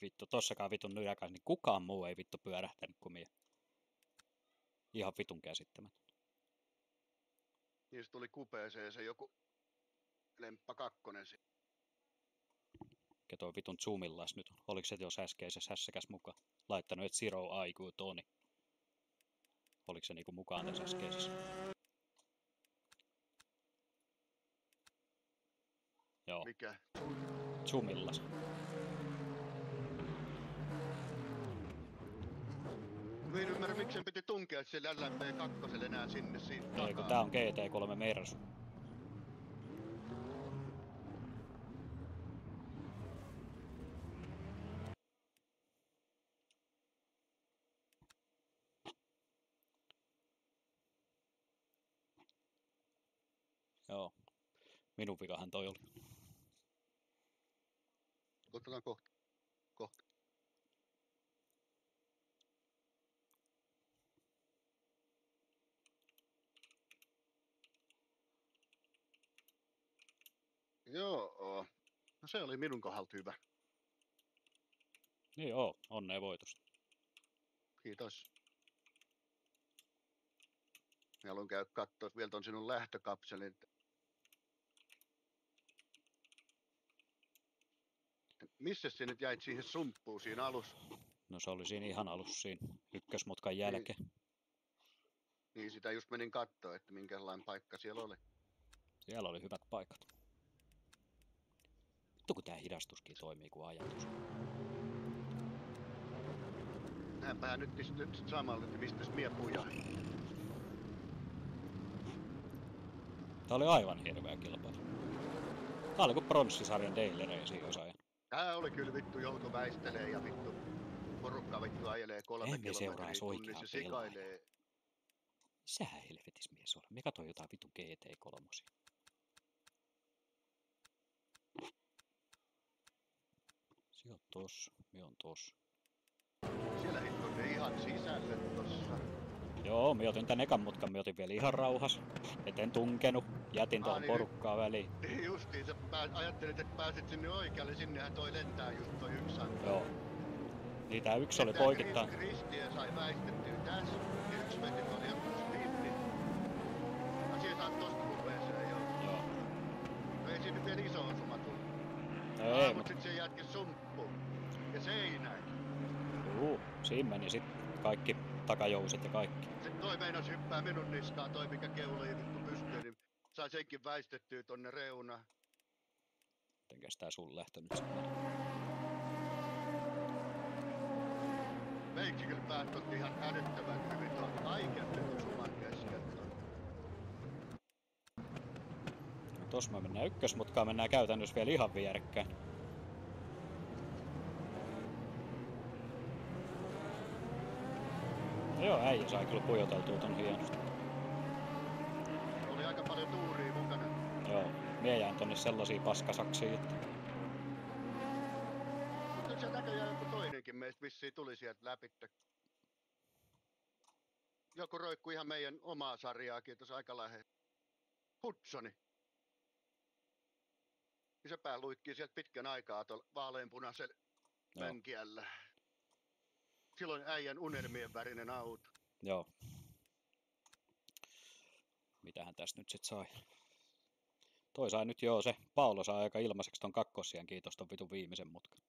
Speaker 2: Vittu, tossakaan vitun nyräkäs, niin kukaan muu ei vittu pyörähtänyt kuin mie. Ihan vitun käsittämättä.
Speaker 1: Niin se tuli kupeeseen se joku Lemppa 2 siinä.
Speaker 2: Ja toi vitun zoomillas nyt on. Oliko se jos äskeisessä hässäkäs mukaan? Laittanut, että Zero IQ Toni. Oliko se niinku mukaan tässä äskeisessä? Joo,
Speaker 1: Mikä?
Speaker 2: zoomillas.
Speaker 1: Mä en ymmärrä miksi sen piti tunkea sille LMP2 enää sinne siitä takaa.
Speaker 2: Ei kun tää on GT3 Mersu. Joo. Minun vikahan toi oli.
Speaker 1: Otetaan kohta. Kohta. Joo. No se oli minun kohdalta hyvä.
Speaker 2: Niin joo, onnea voitosta.
Speaker 1: Kiitos. Mä haluan käydä kattoo vielä ton sinun lähtökapselin. Missä sä nyt jäit siihen sumppuun siinä alussa?
Speaker 2: No se oli siinä ihan alussa siinä ykkösmutkan jälkeen.
Speaker 1: Niin sitä just menin kattoo, että minkälainen paikka siellä oli.
Speaker 2: Siellä oli hyvät paikat. Vittu kun tää hidastuskin toimii kuin ajatus.
Speaker 1: Näinpähän nyt samalla, että mistäs mie pujahin.
Speaker 2: Tää oli aivan hirveä kilpailu. Tää oli kuin pronssisarjan Daily Racing osaaja.
Speaker 1: Tää oli kyllä vittu joutu väistelee ja vittu porukka vittu ajelee 3
Speaker 2: Emme seuraa
Speaker 1: kilometriä
Speaker 2: oikeaa
Speaker 1: tunnissa sikailee.
Speaker 2: Missähän helvetis mies oli? Me katsoin jotain vittu GT3. Se on tossa, me on tossa.
Speaker 1: Siellä hitto ne ihan sisälle tossa.
Speaker 2: Joo, me otin tän ekan mutkan, me otin vielä ihan rauhas. Et en tunkenut, jätin tuohon
Speaker 1: niin
Speaker 2: porukkaa väliin.
Speaker 1: Niin justiin, sä ajattelit, että pääsit sinne oikealle, sinnehän toi lentää just toi yksi sanko.
Speaker 2: Joo. Niin tää yksi oli poikittain.
Speaker 1: Kristiä sai väistettyä tässä, ja yksi veti tuolla joku spinni. Ja siihen saat tosta kupeeseen, joo.
Speaker 2: Joo.
Speaker 1: No ei siinä nyt vielä
Speaker 2: Siinä meni sitten kaikki takajouset ja kaikki.
Speaker 1: Sitten toi meinas hyppää minun niskaan, toi mikä keulii vittu pystyyn, niin sai senkin väistettyä tonne reunaan.
Speaker 2: Mitenkäs tää sun lähtö nyt sitten meni?
Speaker 1: Meiksi kyllä päät otti ihan älyttömän hyvin tuon kaiken vitun suman keskeltä.
Speaker 2: No tossa me mennään ykkösmutkaan, mennään käytännössä vielä ihan vierekkäin. Joo, äijä sai kyllä pujoteltua ton hienosti.
Speaker 1: Oli aika paljon tuuria mukana.
Speaker 2: Joo, mie jäin tonne sellaisia paskasaksiin, että
Speaker 1: Mutta se näköjään joku toinenkin meistä vissiin tuli sieltä läpitte. Joku roikkui ihan meidän omaa sarjaakin tuossa aika lähellä. Hudsoni. Isäpää luikkii sieltä pitkän aikaa tuolla vaaleanpunaisella
Speaker 2: joo,
Speaker 1: mönkiällä. Silloin äijän unelmien värinen auto.
Speaker 2: joo. Mitähän tästä nyt sit sai? Toi sai nyt joo, se Paolo saa aika ilmaiseksi ton kakkosien, kiitos ton vitun viimeisen mutkan.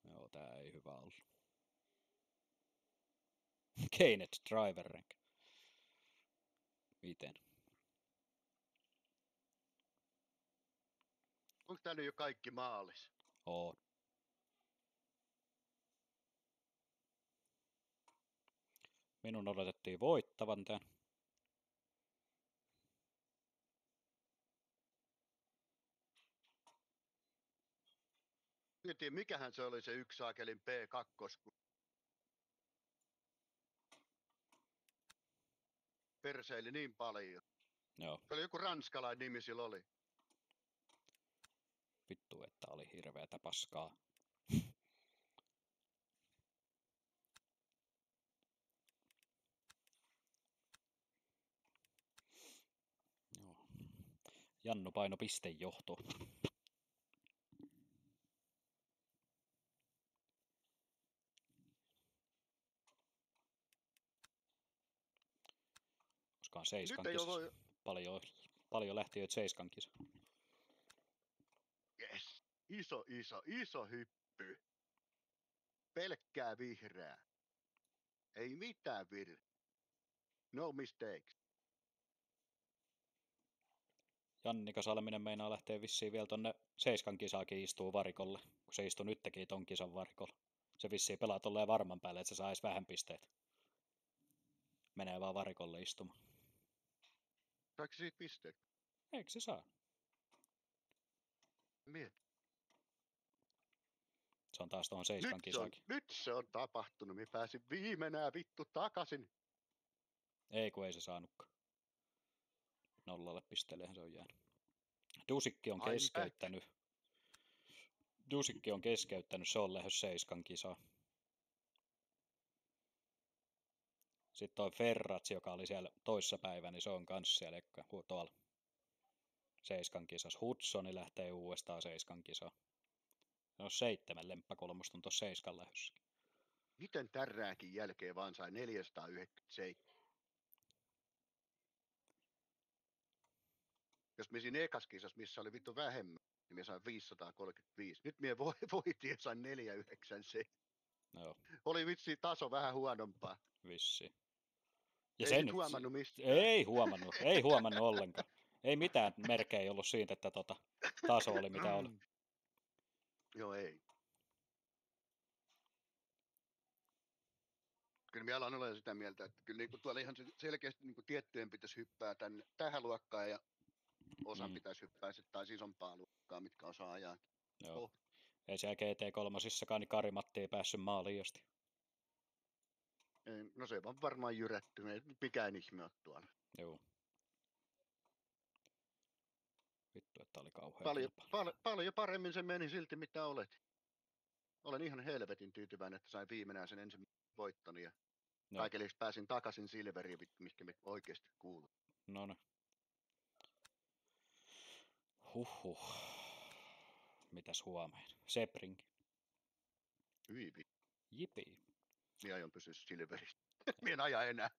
Speaker 2: Joo, tää ei hyvä ollut. Keynet driver rank. Miten?
Speaker 1: Onko tää nyt jo kaikki maalis?
Speaker 2: Oo. Minun odotettiin voittavan tän.
Speaker 1: Mietin, mikähän se oli se yksi saakelin P2, kun perseili niin paljon.
Speaker 2: Joo,
Speaker 1: Se oli joku ranskalainen nimi sillä oli.
Speaker 2: vittu, että oli hirveätä paskaa. Joo. Jannu paino pistejohto. Koska seiskan
Speaker 1: Nyt ei
Speaker 2: kisassa.
Speaker 1: ole...
Speaker 2: Paljon lähtiöitä seiskan kisa.
Speaker 1: Yes. Iso hyppy. Pelkkää vihreää. Ei mitään virhe. No mistakes.
Speaker 2: Jannika Salminen meinaa lähteä vissiin vielä tonne seiskan kisaakin istuu varikolle, kun se istui nytkin ton kisan varikolla. Se vissiin pelaa tolleen varman päälle, että se saa edes vähän pisteitä. Menee vaan varikolle istumaan.
Speaker 1: Saiko siitä pisteet?
Speaker 2: Eikö se saa?
Speaker 1: Miet.
Speaker 2: Se on taas tuohon seiskan kisaakin.
Speaker 1: Nyt se on tapahtunut. Mä pääsin viimenään vittu takaisin.
Speaker 2: Ei kun ei se saanutkaan. 0 pisteellehän se on jäänyt. Dusikki on
Speaker 1: I'm back.
Speaker 2: keskeyttänyt. Dusikki on keskeyttänyt, se on lähes seiskan kisaa. Sitten toi Ferrats, joka oli siellä toissapäivä, niin se on kans siellä tuolla seiskan kisassa. Hudsoni lähtee uudestaan seiskan kisaan. Se on 7 lemppakolmosta on tuossa seiskan lähdössä.
Speaker 1: Miten tärrääkin jälkeen vaan sai 497? Jos mä siinä ekas kisassa, missä oli vittu vähemmän, niin mä sain 535. Nyt mie voitin ja sain 497.
Speaker 2: Joo,
Speaker 1: Oli vitsi taso vähän huonompaa.
Speaker 2: vissiin. Ja
Speaker 1: Ei
Speaker 2: se
Speaker 1: nyt
Speaker 2: nyt,
Speaker 1: huomannut mistään.
Speaker 2: ei huomannut ollenkaan. Ei mitään merkejä ollut siitä, että taso oli mitä oli.
Speaker 1: Joo, ei. Kyllä minä alan olla sitä mieltä, että kyllä niinku tuolla ihan selkeästi niinku tiettyjen pitäisi hyppää tähän luokkaan ja osan pitäisi hyppää sitten taas isompaa luokkaa, mitkä osaa ajaa.
Speaker 2: Joo. Ei siellä GT3:ssakaan niin Kari-Matti ei päässyt maaliin asti.
Speaker 1: Ei, no se on varmaan jyrätty, ei nyt mikään ihme ole tuolla.
Speaker 2: Joo. Vittu, että oli kauhea kilpailu.
Speaker 1: Paljon paremmin se meni silti mitä olet. Olen ihan helvetin tyytyväinen, että sain viimeinen sen ensimmäisen voittoni ja kaikille pääsin takaisin Silveriin, mikä me oikeasti kuuluu.
Speaker 2: Noniin. Huhhuh. Mitäs huomenna? Sebring.
Speaker 1: Hyvin.
Speaker 2: Jipii.
Speaker 1: Minä aion pysyä Silveristä. Minä en aja enää.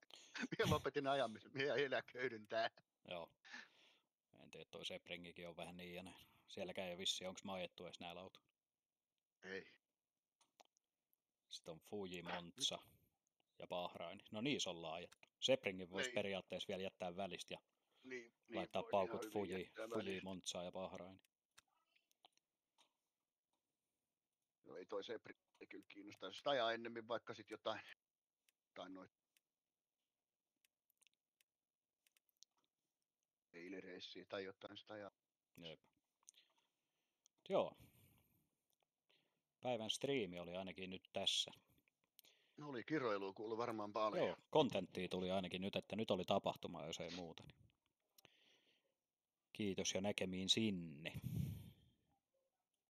Speaker 1: Minä lopetin ajamisen. Minä eläköidyn tää.
Speaker 2: Joo. En tiedä, toi Sebringikin on vähän niin ja näin. Sielläkään ei ole vissiin, onks mä ajettu edes nää autot.
Speaker 1: Ei.
Speaker 2: Sitten on Fuji, Monza ja Bahrain. No niissä ollaan ajettu. Sebringin voisi
Speaker 1: Niin.
Speaker 2: periaatteessa vielä jättää välistä ja
Speaker 1: Niin
Speaker 2: laittaa
Speaker 1: voi ihan
Speaker 2: paukut
Speaker 1: hyvin
Speaker 2: Fuji,
Speaker 1: jättää
Speaker 2: Fuji,
Speaker 1: välistä.
Speaker 2: Monzaa ja Bahrain.
Speaker 1: No ei toi Sebring kyllä kiinnostaa. Jos ajaa ennemmin vaikka sit jotain noita eilireissiä tai jotain sitä ajaa.
Speaker 2: Jep. Joo. Päivän striimi oli ainakin nyt tässä.
Speaker 1: No oli kiroilua kuulu varmaan paljon.
Speaker 2: Joo, kontenttia tuli ainakin nyt, että nyt oli tapahtuma, jos ei muuta. Kiitos ja näkemiin sinne.